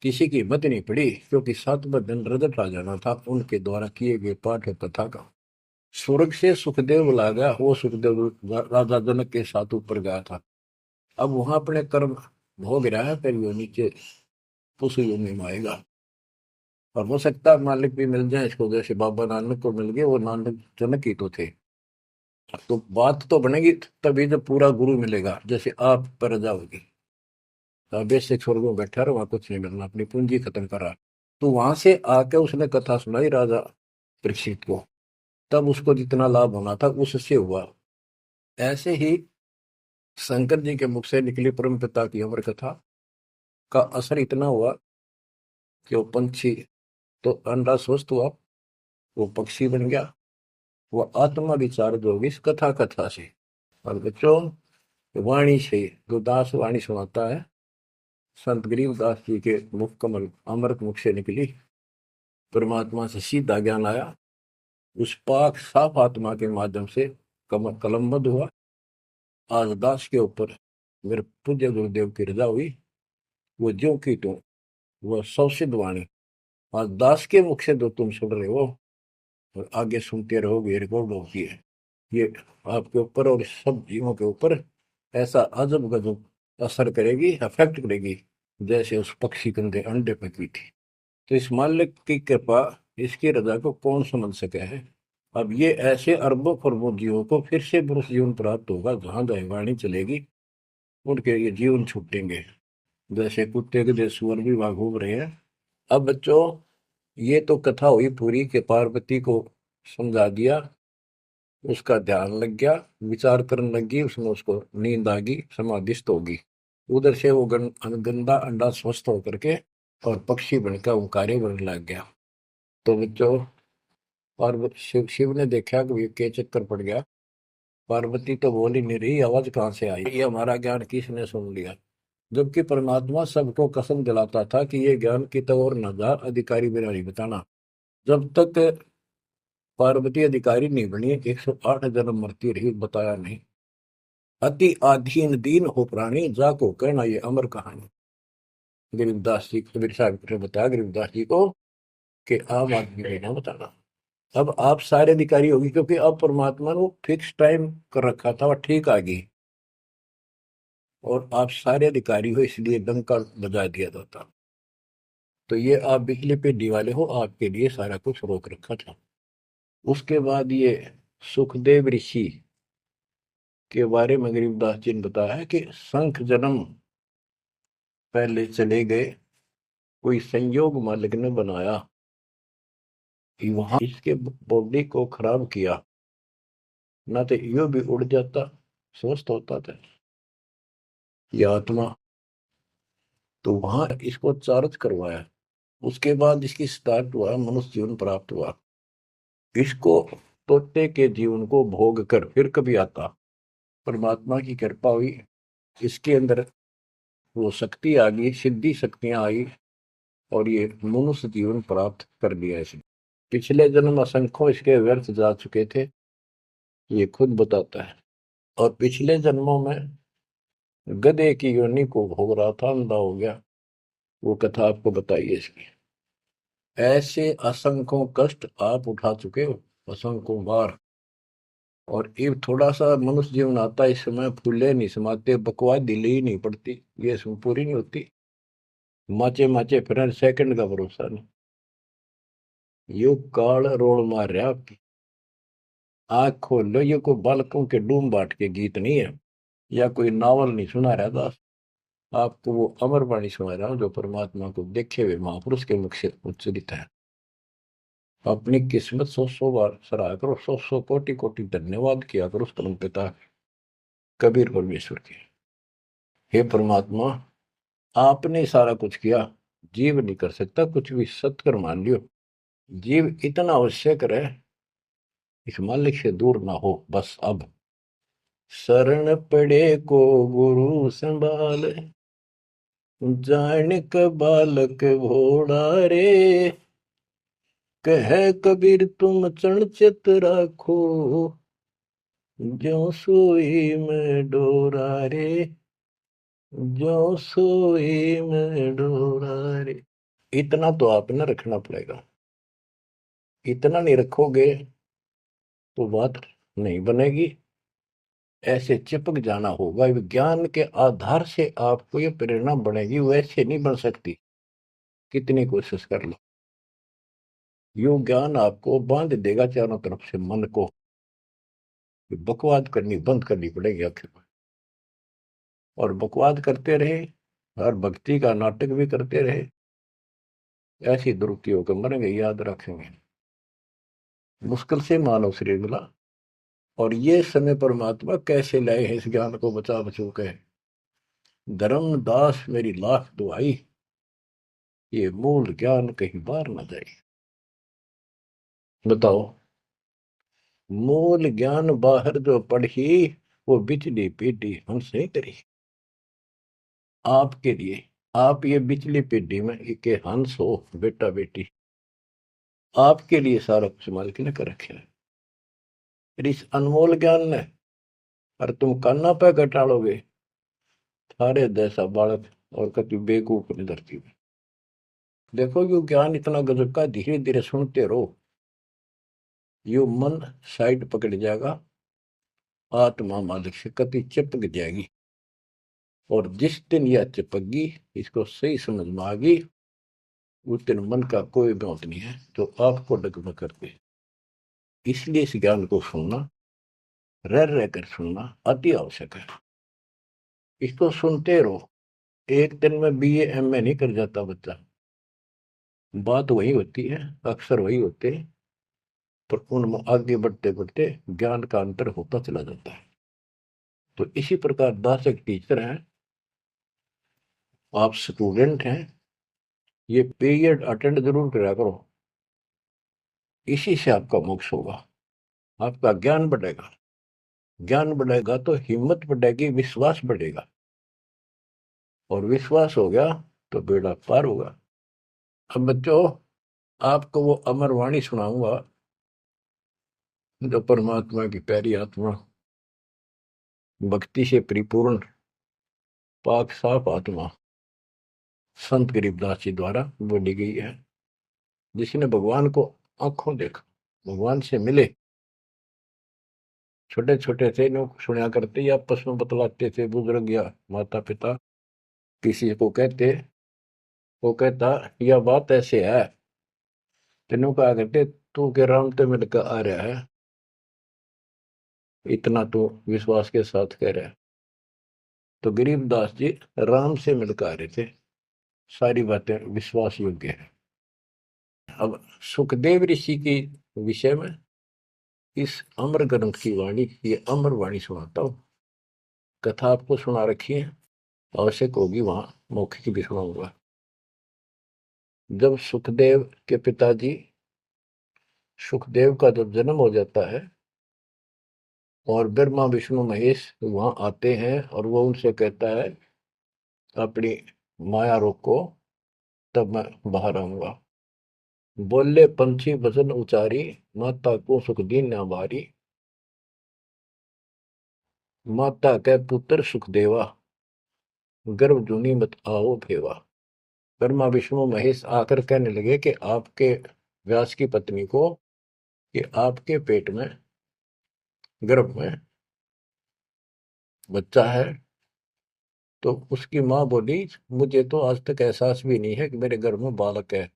किसी की हिम्मत नहीं पड़ी, क्योंकि 7वें दिन रजत आ जाना था उनके द्वारा किए गए पाठ कथा का। स्वर्ग से सुखदेव बुला गया, वो सुखदेव राजा जनक के साथ ऊपर गया था। अब वहां अपने कर्म भोग रहा है, फिर वो नीचे उस योनि में आएगा। और हो सकता है मालिक भी मिल जाए इसको, जैसे बाबा नानक को मिल गए, वो नानक जनक ही तो थे। तो बात तो बनेगी तभी जब पूरा गुरु मिलेगा, जैसे आप पर जाओगी। बेसिक स्वर्ग में बैठा रहा, वहां कुछ नहीं मिलना, अपनी पूंजी खत्म करा। तो वहां से आके उसने कथा सुनाई राजा परीक्षित को, तब उसको जितना लाभ होना था उससे हुआ। ऐसे ही शंकर जी के मुख से निकली परम पिता की अमर कथा का असर इतना हुआ कि वो पंछी तो अंडा स्वस्थ हुआ, वो पक्षी बन गया, वो आत्मा विचार जो होगी इस कथा कथा से। और बच्चों, वाणी से जो दास वाणी सुनाता है, संत गरीबदास जी के मुख कमल अमृत मुख से निकली, परमात्मा से सीधा ज्ञान आया, उस पाक साफ आत्मा के माध्यम से कलमबद्ध हुआ। आज दास के ऊपर मेरे पूज्य गुरुदेव की रजा हुई, वो ज्यों की त्यों, वह सौसिद्ध वाणी आज दास के मुख से जो तुम सुन रहे हो और आगे सुनते रहोगे, रिकॉर्ड होती है, ये आपके ऊपर और सब जीवों के ऊपर ऐसा अजब गजब असर करेगी, अफेक्ट करेगी, जैसे उस पक्षी कंधे अंडे पे की थी। तो इस मालिक की कृपा, इसकी रजा को कौन समझ सके है। अब ये ऐसे अरबों खरबों जीवों को फिर से पुरुष जीवन प्राप्त होगा, जहां दैवाणी चलेगी उनके ये जीवन छूटेंगे, जैसे कुत्ते के देश सुअर भी वहां घूम रहे हैं। अब बच्चों, ये तो कथा हुई पूरी के पार्वती को समझा दिया, उसका ध्यान लग गया, विचार करने लगी, उसमें उसको नींद आ गई, समाधिस्थ होगी। उधर से वो गंदा अंडा स्वस्थ होकर के और पक्षी बनकर वो कार्य बनने लग गया। तो बच्चों, पार्वती शिव ने देखा कि ये के चक्कर पड़ गया, पार्वती तो बोल ही नहीं रही, आवाज कहाँ से आई, ये हमारा ज्ञान किसने सुन लिया। जबकि परमात्मा सबको कसम दिलाता था कि ये ज्ञान की तो और न जा, अधिकारी बिना नहीं बताना। जब तक पार्वती अधिकारी नहीं बनी 108 जन्म मरती रही, बताया नहीं। अति आधीन दीन हो प्राणी, जाको कहना ये अमर कहानी। गरीबदास जी कबीर साहब ने बताया गरीबदास जी को कि आम आदमी को ना बताना। अब आप सारे अधिकारी होगी, क्योंकि अब परमात्मा ने फिक्स टाइम कर रखा था, वह ठीक आ गई, और आप सारे अधिकारी हो, इसलिए डंका बजा दिया जाता। तो ये आप बिजली पे दिवाले हो, आपके लिए सारा कुछ रोक रखा था। उसके बाद ये सुखदेव ऋषि के बारे में गरीबदास जी ने बताया है कि शंख जन्म पहले चले गए, कोई संयोग मालिक ने बनाया कि वहां इसके बॉडी को खराब किया, ना तो यो भी उड़ जाता, स्वस्थ होता था ये आत्मा। तो वहां इसको चार्ज करवाया, उसके बाद इसकी स्टार्ट हुआ, मनुष्य जीवन प्राप्त हुआ। इसको तोते के जीवन को भोग कर फिर कभी आता, परमात्मा की कृपा हुई, इसके अंदर वो शक्ति आ गई, सिद्धि शक्तियां आई, और ये मनुष्य जीवन प्राप्त कर लिया इसने। पिछले जन्म असंख्यों इसके व्यर्थ जा चुके थे, ये खुद बताता है। और पिछले जन्मों में गधे की योनि को भोग रहा था, अंधा हो गया। वो कथा आपको बताइए इसकी। ऐसे असंख्यों कष्ट आप उठा चुके हो, असंख्यों बार। और ये थोड़ा सा मनुष्य जीवन आता है, इस समय फूले नहीं समाते, बकवास ढीली ही नहीं पड़ती, ये इसमें पूरी नहीं होती। माचे माचे फिर सेकंड का भरोसा नहीं। यो काल रोल मार रहा आपकी। आंख खोल लो, ये कोई बालकों के डूम बाट के गीत नहीं है, या कोई नावल नहीं सुना रहा दास। आपको वो अमर वाणी सुना रहा हूं, जो परमात्मा को देखे हुए महापुरुष के मुख से उच्चरित है। अपनी किस्मत सौ सौ बार सराहा करो, सौ सौ कोटि कोटि धन्यवाद किया करो उस परम पिता कबीर परमेश्वर के। हे परमात्मा, आपने सारा कुछ किया, जीव नहीं कर सकता कुछ भी, सत्कर मान लियो। जीव इतना आवश्यक रहे, इस मालिक से दूर ना हो बस। अब शरण पड़े को गुरु संभाल, जान क बालक भोला रे, कह कबीर तुम चरण चित राखो, ज्यों सोई में डोरा रे, ज्यों सोई में डोरा रे। इतना तो आपने रखना पड़ेगा। इतना नहीं रखोगे तो बात नहीं बनेगी। ऐसे चिपक जाना होगा, विज्ञान के आधार से आपको ये प्रेरणा बनेगी, वैसे नहीं बन सकती, कितनी कोशिश कर लो। यो ज्ञान आपको बांध देगा चारों तरफ से मन को। बकवाद करनी बंद करनी पड़ेगी आखिर में। और बकवाद करते रहे और भक्ति का नाटक भी करते रहे, ऐसी दुरुक्ति होकर मरेंगे, याद रखेंगे। मुश्किल से मानव शरीर मिला, और ये समय परमात्मा कैसे लाए हैं इस ज्ञान को बचा बचो के। धर्मदास मेरी लाख दुआई, ये मूल ज्ञान कहीं बार न जाए। बताओ, मूल ज्ञान बाहर जो पढ़ी, वो बिचली पीढ़ी हमसे करी। आपके लिए, आप ये बिचली पीढ़ी में एक हंस हो, बेटा बेटी, आपके लिए सारा कुछ मालिक ने कर रखे है। इस अनमोल ज्ञान ने, और तुम कान्ना पे घटाड़ोगे थारे जैसा बालक और कति बेवकूफ अपनी धरती में। देखो यो ज्ञान इतना गजब का, धीरे धीरे सुनते रहो, यो मन साइड पकड़ जाएगा, आत्मा मालिक से कति चिपक जाएगी। और जिस दिन यह चिपक गई, इसको सही समझ में आ गई, उस दिन मन का कोई बात नहीं है जो आपको डगमग कर दे। इसलिए इस ज्ञान को सुनना, रह रहकर सुनना अति आवश्यक है। इसको सुनते रहो। एक दिन में बीए एमए नहीं कर जाता बच्चा, बात वही होती है, अक्सर वही होते हैं, पर उनमें आगे बढ़ते बढ़ते ज्ञान का अंतर होता चला जाता है। तो इसी प्रकार दास एक टीचर हैं, आप स्टूडेंट हैं, ये पीरियड अटेंड जरूर करा करो। इसी से आपका मोक्ष होगा, आपका ज्ञान बढ़ेगा। ज्ञान बढ़ेगा तो हिम्मत बढ़ेगी, विश्वास बढ़ेगा, और विश्वास हो गया तो बेड़ा पार होगा। अब बच्चों, आपको वो अमर वाणी सुनाऊंगा, जो परमात्मा की प्यारी आत्मा, भक्ति से परिपूर्ण पाक साफ आत्मा संत गरीबदास जी द्वारा बोली गई है। जिसने भगवान को आंखों देखा, भगवान से मिले, छोटे छोटे थे, लोग सुना करते या आपस में बतलाते थे, बुजुर्ग या माता पिता किसी को कहते, वो कहता यह बात ऐसे है, तेनों कहा करते तू के राम ते मिलकर आ रहा है, इतना तो विश्वास के साथ कह रहा है। तो गरीबदास जी राम से मिलकर आ रहे थे, सारी बातें विश्वास योग्य है। अब सुखदेव ऋषि के विषय में इस अमर ग्रंथ की वाणी, ये अमर वाणी सुनाता हूँ। कथा आपको सुना रखी है, आवश्यक होगी वहां मौखिक भी सुनाऊंगा। जब सुखदेव के पिताजी सुखदेव का जब जन्म हो जाता है और ब्रह्मा विष्णु महेश वहां आते हैं और वो उनसे कहता है अपनी माया रोको, तब मैं बाहर आऊंगा। बोले पंछी वचन उचारी, माता को सुख दीन न बारी। माता के पुत्र सुखदेवा, गर्भ जूनी मत आओ भेवा। ब्रह्मा विष्णु महेश आकर कहने लगे कि आपके व्यास की पत्नी को कि आपके पेट में, गर्भ में बच्चा है। तो उसकी माँ बोली मुझे तो आज तक एहसास भी नहीं है कि मेरे गर्भ में बालक है,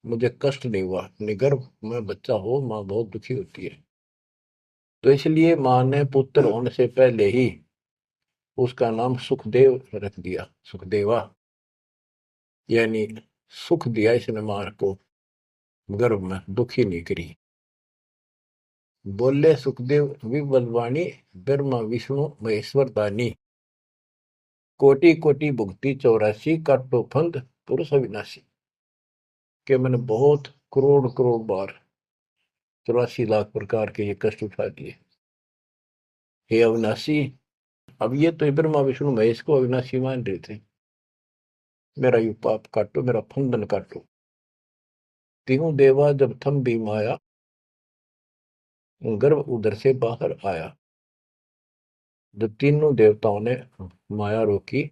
मुझे कष्ट नहीं हुआ, गर्भ में बच्चा हो माँ बहुत दुखी होती है। तो इसलिए माँ ने पुत्र होने से पहले ही उसका नाम सुखदेव रख दिया, सुखदेवा, यानी सुख दिया इसने माँ को, गर्भ में दुखी नहीं करी। बोले सुखदेव विबलवाणी, ब्रह्मा विष्णु महेश्वर दानी। कोटि कोटि भुक्ति 84, काटो फंद पुरुष अविनाशी। के मैंने बहुत करोड़ करोड़ बार 84 लाख प्रकार के ये कष्ट उठा दिए, हे अविनाशी। अब ये तो ब्रह्मा विष्णु महेश को अविनाशी मान रहे थे। मेरा यू पाप काटो, मेरा फंदन काटो। तीनों देवा जब थम भी माया, गर्भ उधर से बाहर आया। जब तीनों देवताओं ने माया रोकी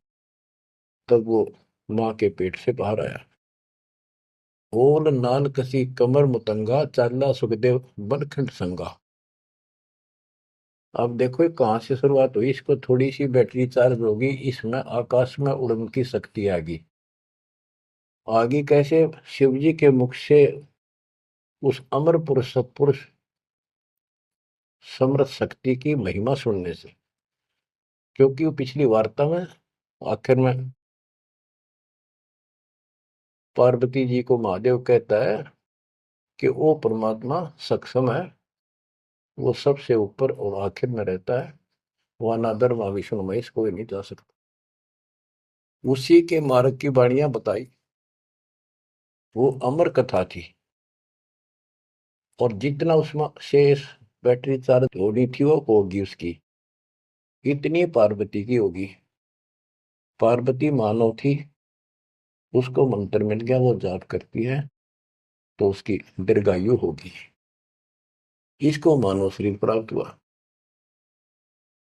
तब वो माँ के पेट से बाहर आया। ओल नाल कसी कमर मुतंगा, चाला सुखदेव बनखंड संगा। अब देखो ये कहाँ से शुरुआत हुई, इसको थोड़ी सी बैटरी चार्ज होगी, इसमें आकाश में उड़न की शक्ति आ गई। आगे कैसे? शिव जी के मुख से उस अमर पुरुष सत्पुरुष समर्थ शक्ति की महिमा सुनने से, क्योंकि वो पिछली वार्ता में आखिर में पार्वती जी को महादेव कहता है कि वो परमात्मा सक्षम है, वो सबसे ऊपर और आखिर में रहता है, वह ना ब्रह्मा विष्णु महेश कोई नहीं जा सकता। उसी के मार्ग की वाणियां बताई, वो अमर कथा थी। और जितना उसमें शेष बैटरी चार्ज होनी थी वो होगी उसकी, इतनी पार्वती की होगी। पार्वती मानव थी, उसको मंत्र मिल गया, वो जाप करती है तो उसकी दीर्घायु होगी। इसको मानव शरीर प्राप्त हुआ।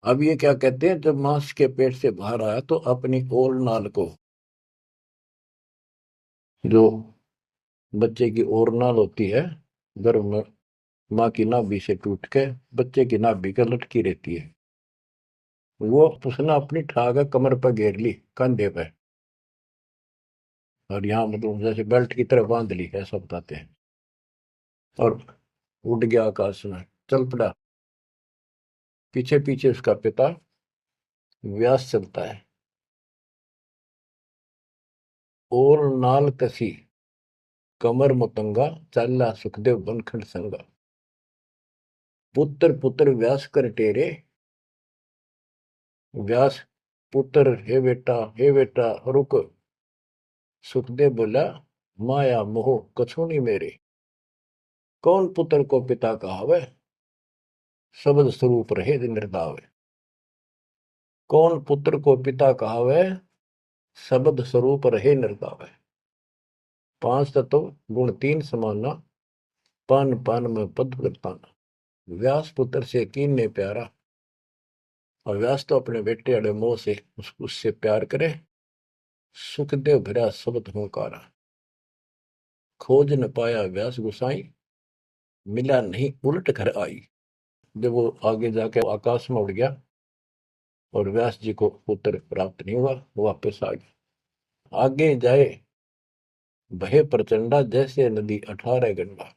अब ये क्या कहते हैं, जब मांस के पेट से बाहर आया तो अपनी ओर नाल को, जो बच्चे की ओर नाल होती है गर्भ में, माँ की नाभि से टूट के बच्चे की नाभि का लटकी रहती है, वो उसने अपनी ठाक कमर पर घेर ली, कंधे पे, और यहाँ मतलब जैसे बेल्ट की तरह बांध ली, ऐसा बताते हैं। और उड़ गया आकाश में, चल पड़ा। पीछे पीछे उसका पिता व्यास चलता है। और नाल कसी कमर मुतंगा, चाला सुखदेव बनखंड संगा। पुत्र पुत्र व्यास कर टेरे, व्यास पुत्र, हे बेटा रुक। सुखदेव बोला माया मोह कछु नहीं मेरे। कौन पुत्र को पिता कहावे, शब्द स्वरूप रहे निर्दावे। कौन पुत्र को पिता कहावे, शब्द स्वरूप रहे निर्दावे। पांच तत्व गुण तीन समाना, पान पान में पद वर्ताना। व्यास पुत्र से कीन ने प्यारा, और व्यास तो अपने बेटे अड़े मोह से उससे प्यार करे। सुखदेव भरा शब्द हुंकारा, खोज न पाया व्यास गुसाई, मिला नहीं उलट घर आई। जब वो आगे जाके आकाश में उड़ गया और व्यास जी को पुत्र प्राप्त नहीं हुआ, वो वापस आ गया। आगे जाए बहे प्रचंडा, जैसे नदी 18 गंडा।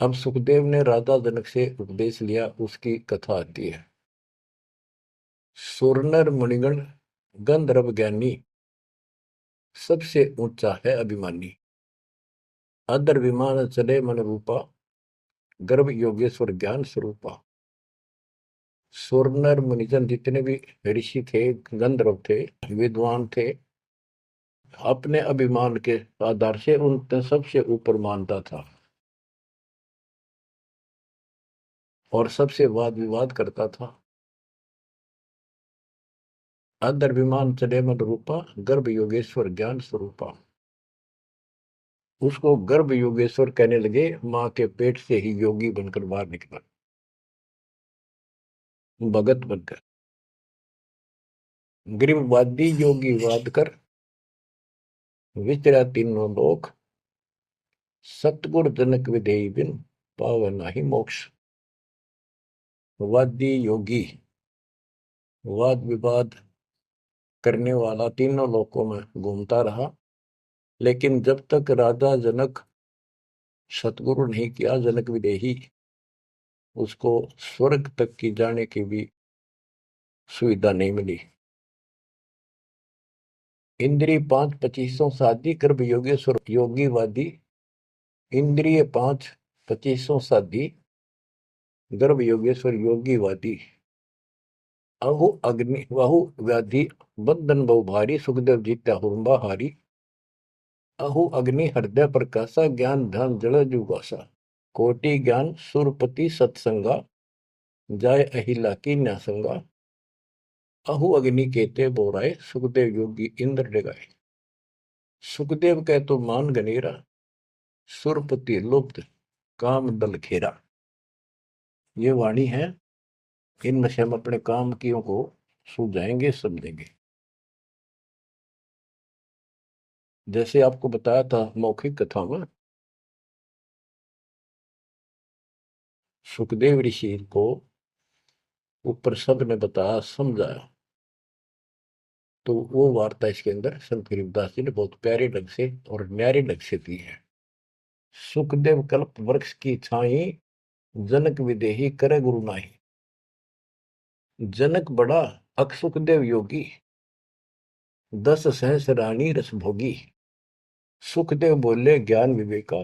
अब सुखदेव ने राजा जनक से उपदेश लिया, उसकी कथा आती है। सुरनर मुनिगण गंधर्व ज्ञानी, सबसे ऊंचा है अभिमानी। अदर विमान चले मन रूपा, गर्भ योगेश्वर ज्ञान स्वरूपा। सुर नर मुनिजन जितने भी ऋषि थे, गंधर्व थे, विद्वान थे, अपने अभिमान के आधार से उन सबसे ऊपर मानता था और सबसे वाद विवाद करता था। अदर विमान चले मन रूपा, गर्भ योगेश्वर ज्ञान स्वरूपा। उसको गर्भ योगेश्वर कहने लगे, मां के पेट से ही योगी बनकर बाहर निकला, भगत बनकर। गरीबवादी योगी वाद कर, विचरा तीनों लोक, सतगुण जनक विधेयी बिन, पावे नाही मोक्ष। वादी योगी, वाद विवाद करने वाला तीनों लोकों में घूमता रहा, लेकिन जब तक राजा जनक सतगुरु नहीं किया, जनक विदेही, उसको स्वर्ग तक की जाने की भी सुविधा नहीं मिली। इंद्रिय 5 25 साधी, गर्भ योगेश्वर योगीवादी। इंद्रिय 5 25 साधी, गर्भ योगेश्वर योगीवादी। अहु अग्नि वहु व्याधि, बंधन बहु भारी, सुखदेव जीत्या हुरंबा हारी। अहु अग्नि हृदय प्रकाशा, ज्ञान ध्यान जड़ जुगासा। कोटि ज्ञान सुरपति सत्संगा, जाय अहिला की न्यासंगा। अहु अग्नि केते बोराए, सुखदेव योगी इंद्र डगाए। सुखदेव कह तो मान गनेरा, सुरपति लुप्त काम दल खेरा। ये वाणी है, इनमें से हम अपने काम कियों को सुलझाएंगे, समझेंगे। जैसे आपको बताया था मौखिक कथा में, सुखदेव ऋषि को ऊपर सब ने बताया, समझाया, तो वो वार्ता इसके अंदर संत गरीबदास जी ने बहुत प्यारे ढंग से और न्यारे ढंग से दी है। सुखदेव कल्प वृक्ष की छाई, जनक विदेही करे गुरु नाही। जनक बड़ा अक सुखदेव योगी, 10 सहस रानी रस भोगी। सुखदेव बोले ज्ञान विवेका,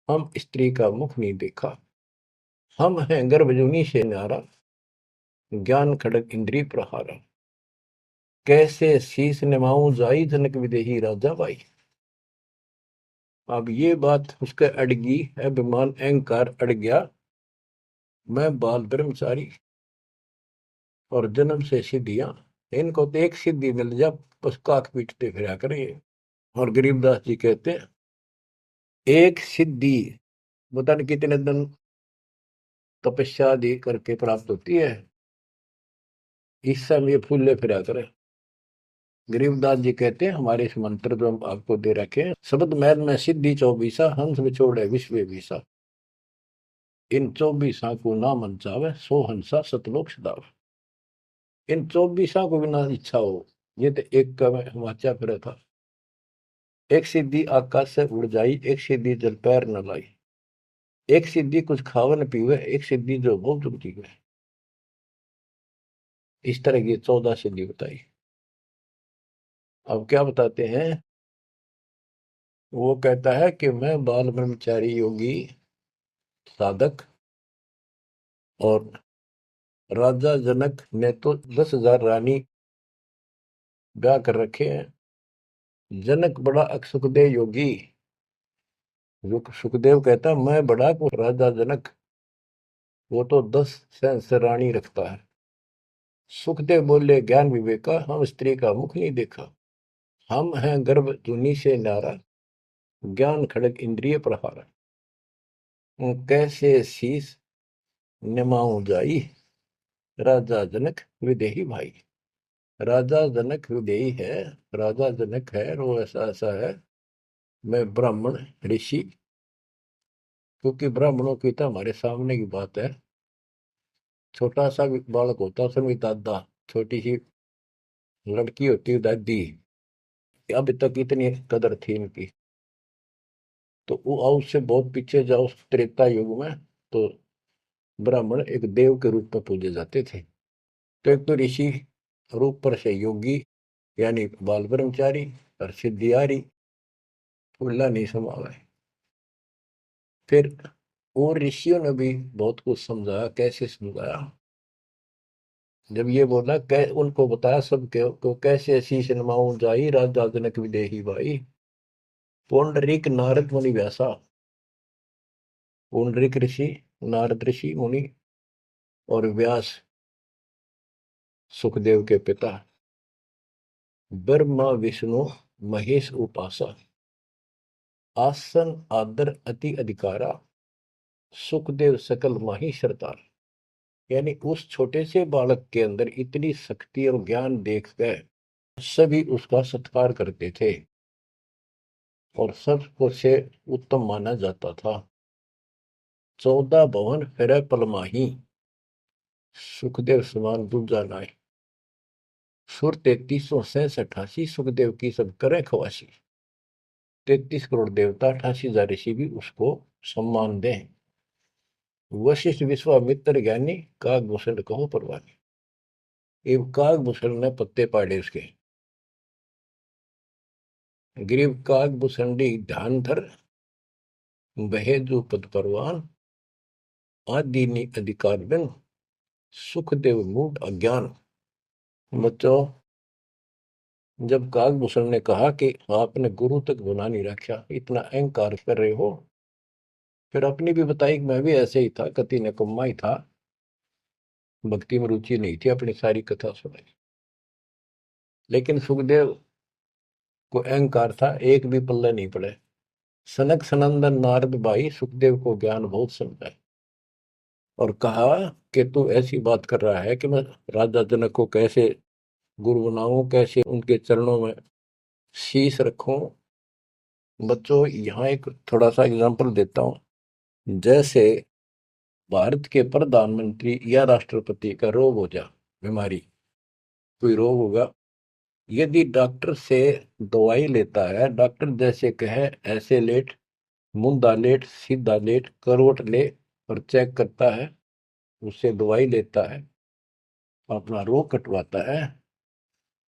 हम स्त्री का मुख नहीं देखा। हम हैं गर्भजूनी से न्यारा, ज्ञान खड़ग इंद्रिय प्रहारा। कैसे शीस निभाऊं जाई, जनक विदेही राजा भाई। अब ये बात उसके अड़गी, अभिमान अहंकार अड़ गया। मैं बाल ब्रह्मचारी और जन्म से सिद्धियां, इनको तो एक सिद्धि मिल जा बस काक पीटते फिरा करें। और गरीबदास जी कहते हैं, एक सिद्धि पता नहीं कितने दिन तपस्या आदि करके प्राप्त होती है, इस समय ये फूले फिरा करे। गरीबदास जी कहते हैं, हमारे इस मंत्र जो हम आपको दे रखे हैं, शब्द मैल में सिद्धि 24, हंस बिछोड़े विश्व विसा। इन 24 को ना मन चावे, सो हंसा सतलोक सदावे। इन 24 को बिना इच्छा हो, ये तो एक का वाचा फिर था। एक सिद्धि आकाश से उड़ जाई, एक सिद्धि जल पैर न लाई। एक सिद्धि कुछ खावे न पीवे, एक सिद्धि जो बहुत रुचि है। इस तरह की 14 सिद्धि बताई। अब क्या बताते हैं, वो कहता है कि मैं बाल ब्रह्मचारी योगी साधक, और राजा जनक ने तो 10,000 रानी ब्याह कर रखे हैं। जनक बड़ा सुखदेव योगी, जो सुखदेव कहता है मैं बड़ा को राजा जनक, वो तो 10 सहस्र रानी रखता है। सुखदेव बोले ज्ञान विवेका, हम स्त्री का मुख नहीं देखा। हम हैं गर्भ जूनी से नारा, ज्ञान खड़ग इंद्रिय प्रहारा। कैसे शीस निमाऊं जाई, राजा जनक विदेही भाई। राजा जनक विदेही है, राजा जनक है, और वो ऐसा ऐसा है। मैं ब्राह्मण ऋषि, क्योंकि ब्राह्मणों की तो हमारे सामने की बात है। छोटा सा बालक होता है, उसमें दादा, छोटी सी लड़की होती है दादी। अब तक इतनी कदर थी इनकी। तो वो उससे बहुत पीछे जाओ, त्रेता युग में तो ब्राह्मण एक देव के रूप में पूजे जाते थे। तो एक तो ऋषि रूप पर से योगी, यानी बाल ब्रह्मचारी, और सिद्धियारी फूला नहीं समावे। फिर और ऋषियों ने भी बहुत कुछ समझाया। कैसे समझाया? जब ये बोला उनको बताया सब को कैसे शीश नमाऊं जाई राजा जनक विदेही भाई। पुंडरीक नारद मुनि व्यासा। पुंडरीक ऋषि, नारद ऋषि मुनि और व्यास सुखदेव के पिता, ब्रह्मा विष्णु महेश उपासा, आसन आदर अति अधिकारा, सुखदेव सकल माही सरदार। यानी उस छोटे से बालक के अंदर इतनी शक्ति और ज्ञान देखकर सभी उसका सत्कार करते थे और सबको से उत्तम माना जाता था। 14 भवन फिर पलमाही, सुखदेव समान दूजा नाय। सुर 3368 सुखदेव की सब करें खवासी। 33 करोड़ देवता 88,000 ऋषि भी उसको सम्मान दें। वशिष्ठ विश्वामित्र ज्ञानी कागभूषण कहो परवानी। एवं कागभूषण ने पत्ते पाड़े उसके। ग्रीव कागभूषणी ध्यान धर, बहे जो पद परवान, आदि अधिकार बिन, सुखदेव मूड अज्ञान। बच्चों, जब कागभूषण ने कहा कि आपने गुरु तक गुना नहीं रखा, इतना अहंकार कर रहे हो, फिर अपनी भी बताई कि मैं भी ऐसे ही था, कति निकम्मा ही था, भक्ति में रुचि नहीं थी, अपनी सारी कथा सुनाई। लेकिन सुखदेव को अहंकार था, एक भी पल्ले नहीं पड़े। सनक सनंदन नारद भाई सुखदेव को ज्ञान बहुत समझाए और कहा कि तू ऐसी बात कर रहा है कि मैं राजा जनक को कैसे गुरु बनाऊं, कैसे उनके चरणों में शीश रखूं। बच्चों, यहाँ एक थोड़ा सा एग्जांपल देता हूं। जैसे भारत के प्रधानमंत्री या राष्ट्रपति का रोग हो जा, बीमारी, कोई रोग होगा, यदि डॉक्टर से दवाई लेता है, डॉक्टर जैसे कहे ऐसे लेट, मुंदा लेट, सीधा लेट, करवट ले और चेक करता है, उससे दवाई लेता है, अपना रोग कटवाता है,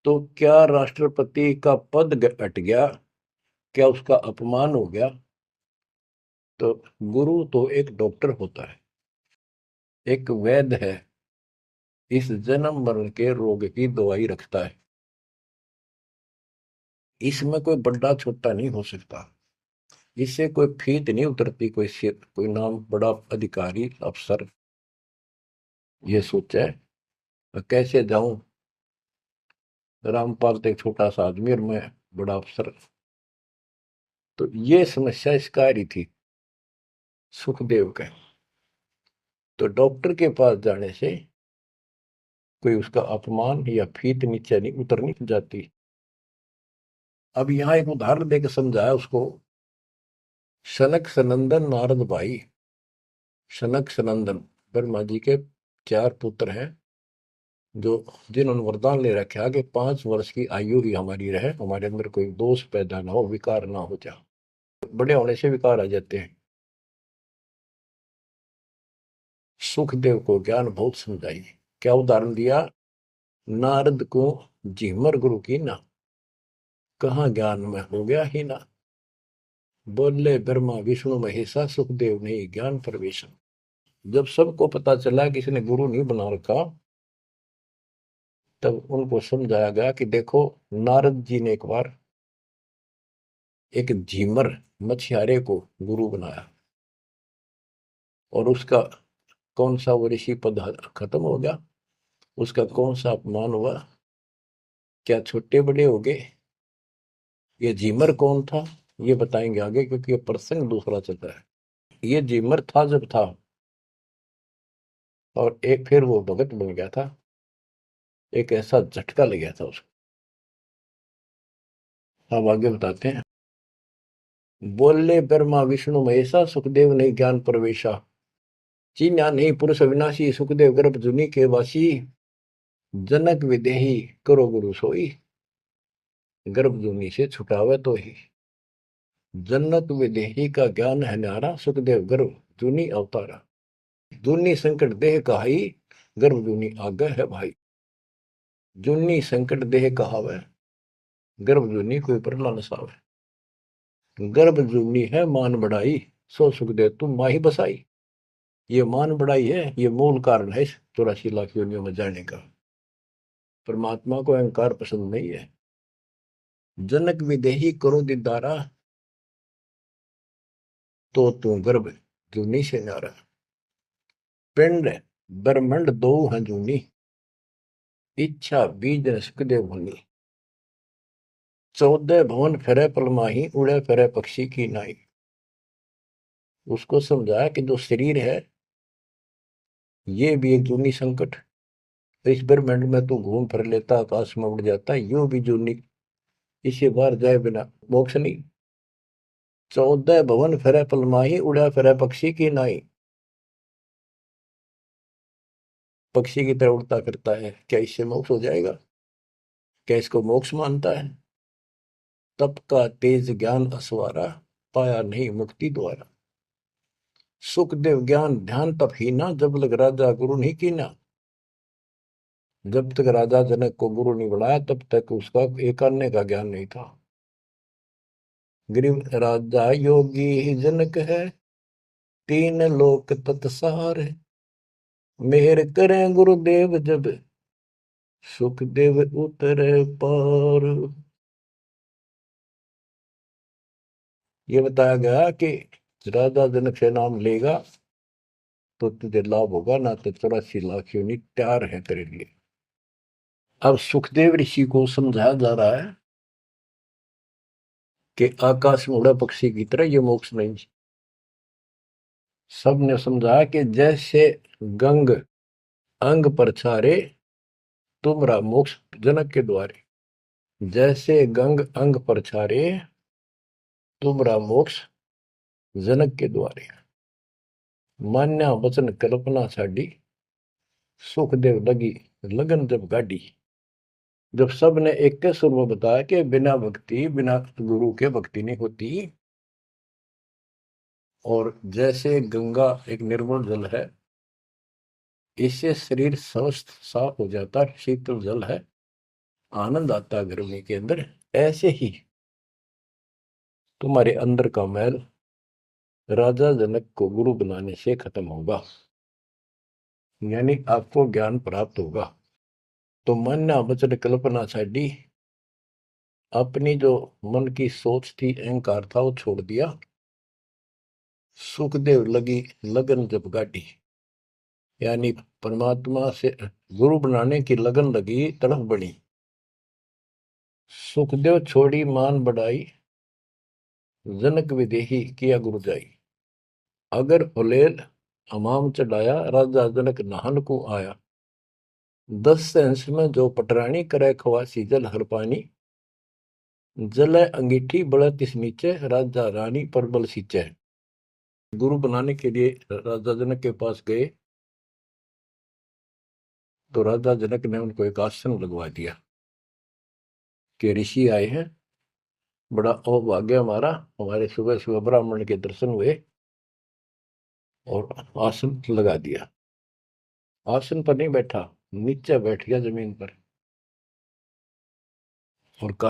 तो क्या राष्ट्रपति का पद हट गया? क्या उसका अपमान हो गया? तो गुरु तो एक डॉक्टर होता है, एक वैद्य है, इस जन्म मरण के रोग की दवाई रखता है। इसमें कोई बड़ा छोटा नहीं हो सकता, इससे कोई फीत नहीं उतरती, कोई नाम बड़ा अधिकारी अफसर ये सोचे कैसे जाऊं, रामपाल तो एक छोटा सा आदमी और मैं बड़ा अफसर। तो ये समस्या इसका आ रही थी सुखदेव के। तो डॉक्टर के पास जाने से कोई उसका अपमान या फीत नीचे नहीं उतरनी जाती। अब यहाँ एक उदाहरण देकर समझाया उसको। सनक सनंदन नारद भाई, सनक सनंदन ब्रह्मा जी के 4 पुत्र हैं, जो जिन्होंने वरदान ले रखा कि 5 वर्ष की आयु ही हमारी रहे, हमारे अंदर कोई दोष पैदा ना हो, विकार ना हो जा। बड़े होने से विकार आ जाते हैं। सुखदेव को ज्ञान बहुत समझाई। क्या उदाहरण दिया? नारद को झिमर गुरु की ना, कहाँ ज्ञान में हो गया ही ना। बोले ब्रह्मा विष्णु महेशा, सुखदेव ने ज्ञान प्रवेशन। जब सबको पता चला कि इसने गुरु नहीं बना रखा, तब उनको समझाया गया कि देखो, नारद जी ने एक बार एक झीमर मछियारे को गुरु बनाया और उसका कौन सा वो ऋषि पद खत्म हो गया, उसका कौन सा अपमान हुआ, क्या छोटे बड़े हो गए। ये झीमर कौन था ये बताएंगे आगे, क्योंकि ये प्रसंग दूसरा चलता है। ये झीमर था जब था, और एक फिर वो भगत बन गया था, एक ऐसा झटका लग गया था उसको। अब आगे बताते हैं। बोले ब्रह्मा विष्णु महेशा, सुखदेव ने ज्ञान प्रवेशा। चीन्या नहीं पुरुष अविनाशी, सुखदेव गर्भ जुनि के वासी। जनक विदेही करो गुरु सोई, गर्भ जुनि से छुटावे तो ही। जनक विदेही का ज्ञान है न्यारा, सुखदेव गर्भ जुनि अवतारा। जुनि संकट देह कहाई, गर्भ जुनि आगे है भाई। जुनि संकट देह कहावे, गर्भ जुनि कोई पर न नसावे। गर्भ जुनि है मान बढ़ाई, सो सुखदेव तुम माही बसाई। ये मान बढ़ाई है, ये मूल कारण है इस 84 लाख योनियों में जाने का। परमात्मा को अहंकार पसंद नहीं है। जनक विदेही करो दीदारा, तो तू गर्भ जूनी से नारा। पिंड ब्रह्मंड दो हैं जूनी, इच्छा बीज न सुखदेव मुनि। 14 भवन फिरे पलमाही, उड़े फिरे पक्षी की नाई। उसको समझाया कि जो शरीर है ये भी एक जूनी संकट। इस ब्रह्मांड में तो घूम फिर लेता, आकाश में उड़ जाता, यो भी जूनी, इसे बाहर जाए बिना मोक्ष नहीं। 14 भवन फिरे पलमाही, उड़ा फिरे पक्षी की नाई। पक्षी की तरह उड़ता फिरता है, क्या इससे मोक्ष हो जाएगा? क्या इसको मोक्ष मानता है? तप का तेज ज्ञान असवारा, पाया नहीं मुक्ति द्वारा। सुखदेव ज्ञान ध्यान तप ही ना, जब लग राजा गुरु नहीं कीना। जब तक राजा जनक को गुरु नहीं बनाया तब तक उसका एक अन्य का ज्ञान नहीं था। गरीब राजा योगी जनक है, तीन लोक तत्सार है। मेहर करें गुरुदेव जब, सुखदेव उतरे पार। ये बताया गया कि राजा जनक से नाम लेगा तो तुझे लाभ होगा, ना तो 84 लाख योनि तैयार है तेरे लिए। अब सुखदेव ऋषि को समझाया जा रहा है कि आकाश में उड़ा पक्षी की तरह ये मोक्ष नहीं। सबने समझाया कि जैसे गंग अंग पर छारे, तुमरा मोक्ष जनक के द्वारे। जैसे गंग अंग पर छारे, तुमरा मोक्ष जनक के द्वारे। मान्या वचन कल्पना छाड़ी, सुखदेव लगी लगन जब गाड़ी। जब सब ने एक के सुर में बताया कि बिना भक्ति, बिना गुरु के भक्ति नहीं होती। और जैसे गंगा एक निर्मल जल है, इससे शरीर स्वस्थ साफ हो जाता, शीतल जल है, आनंद आता गर्मी के अंदर। ऐसे ही तुम्हारे अंदर का मैल राजा जनक को गुरु बनाने से खत्म होगा, यानी आपको ज्ञान प्राप्त होगा। तो मान्या वचन कल्पना छाड़ी, अपनी जो मन की सोच थी, अहंकार था, वो छोड़ दिया। सुखदेव लगी लगन जब गाड़ी, यानी परमात्मा से गुरु बनाने की लगन लगी, तड़फ बड़ी। सुखदेव छोड़ी मान बढ़ाई, जनक विदेही किया गुरु जाई। अगर फुलेल हमाम चढ़ाया, राजा जनक नहान को आया। 10 सेंस में जो पटरानी करे खवासी जल हर पानी। जल अंगीठी बड़ा तिस नीचे, राजा रानी पर बल सींचे। गुरु बनाने के लिए राजा जनक के पास गए तो राजा जनक ने उनको एक आसन लगवा दिया कि ऋषि आए हैं, बड़ा अभाग्य हमारा, हमारे सुबह सुबह ब्राह्मण के दर्शन हुए, और आसन लगा दिया। आसन पर नहीं बैठा, नीचे बैठ गया जमीन पर, और कहा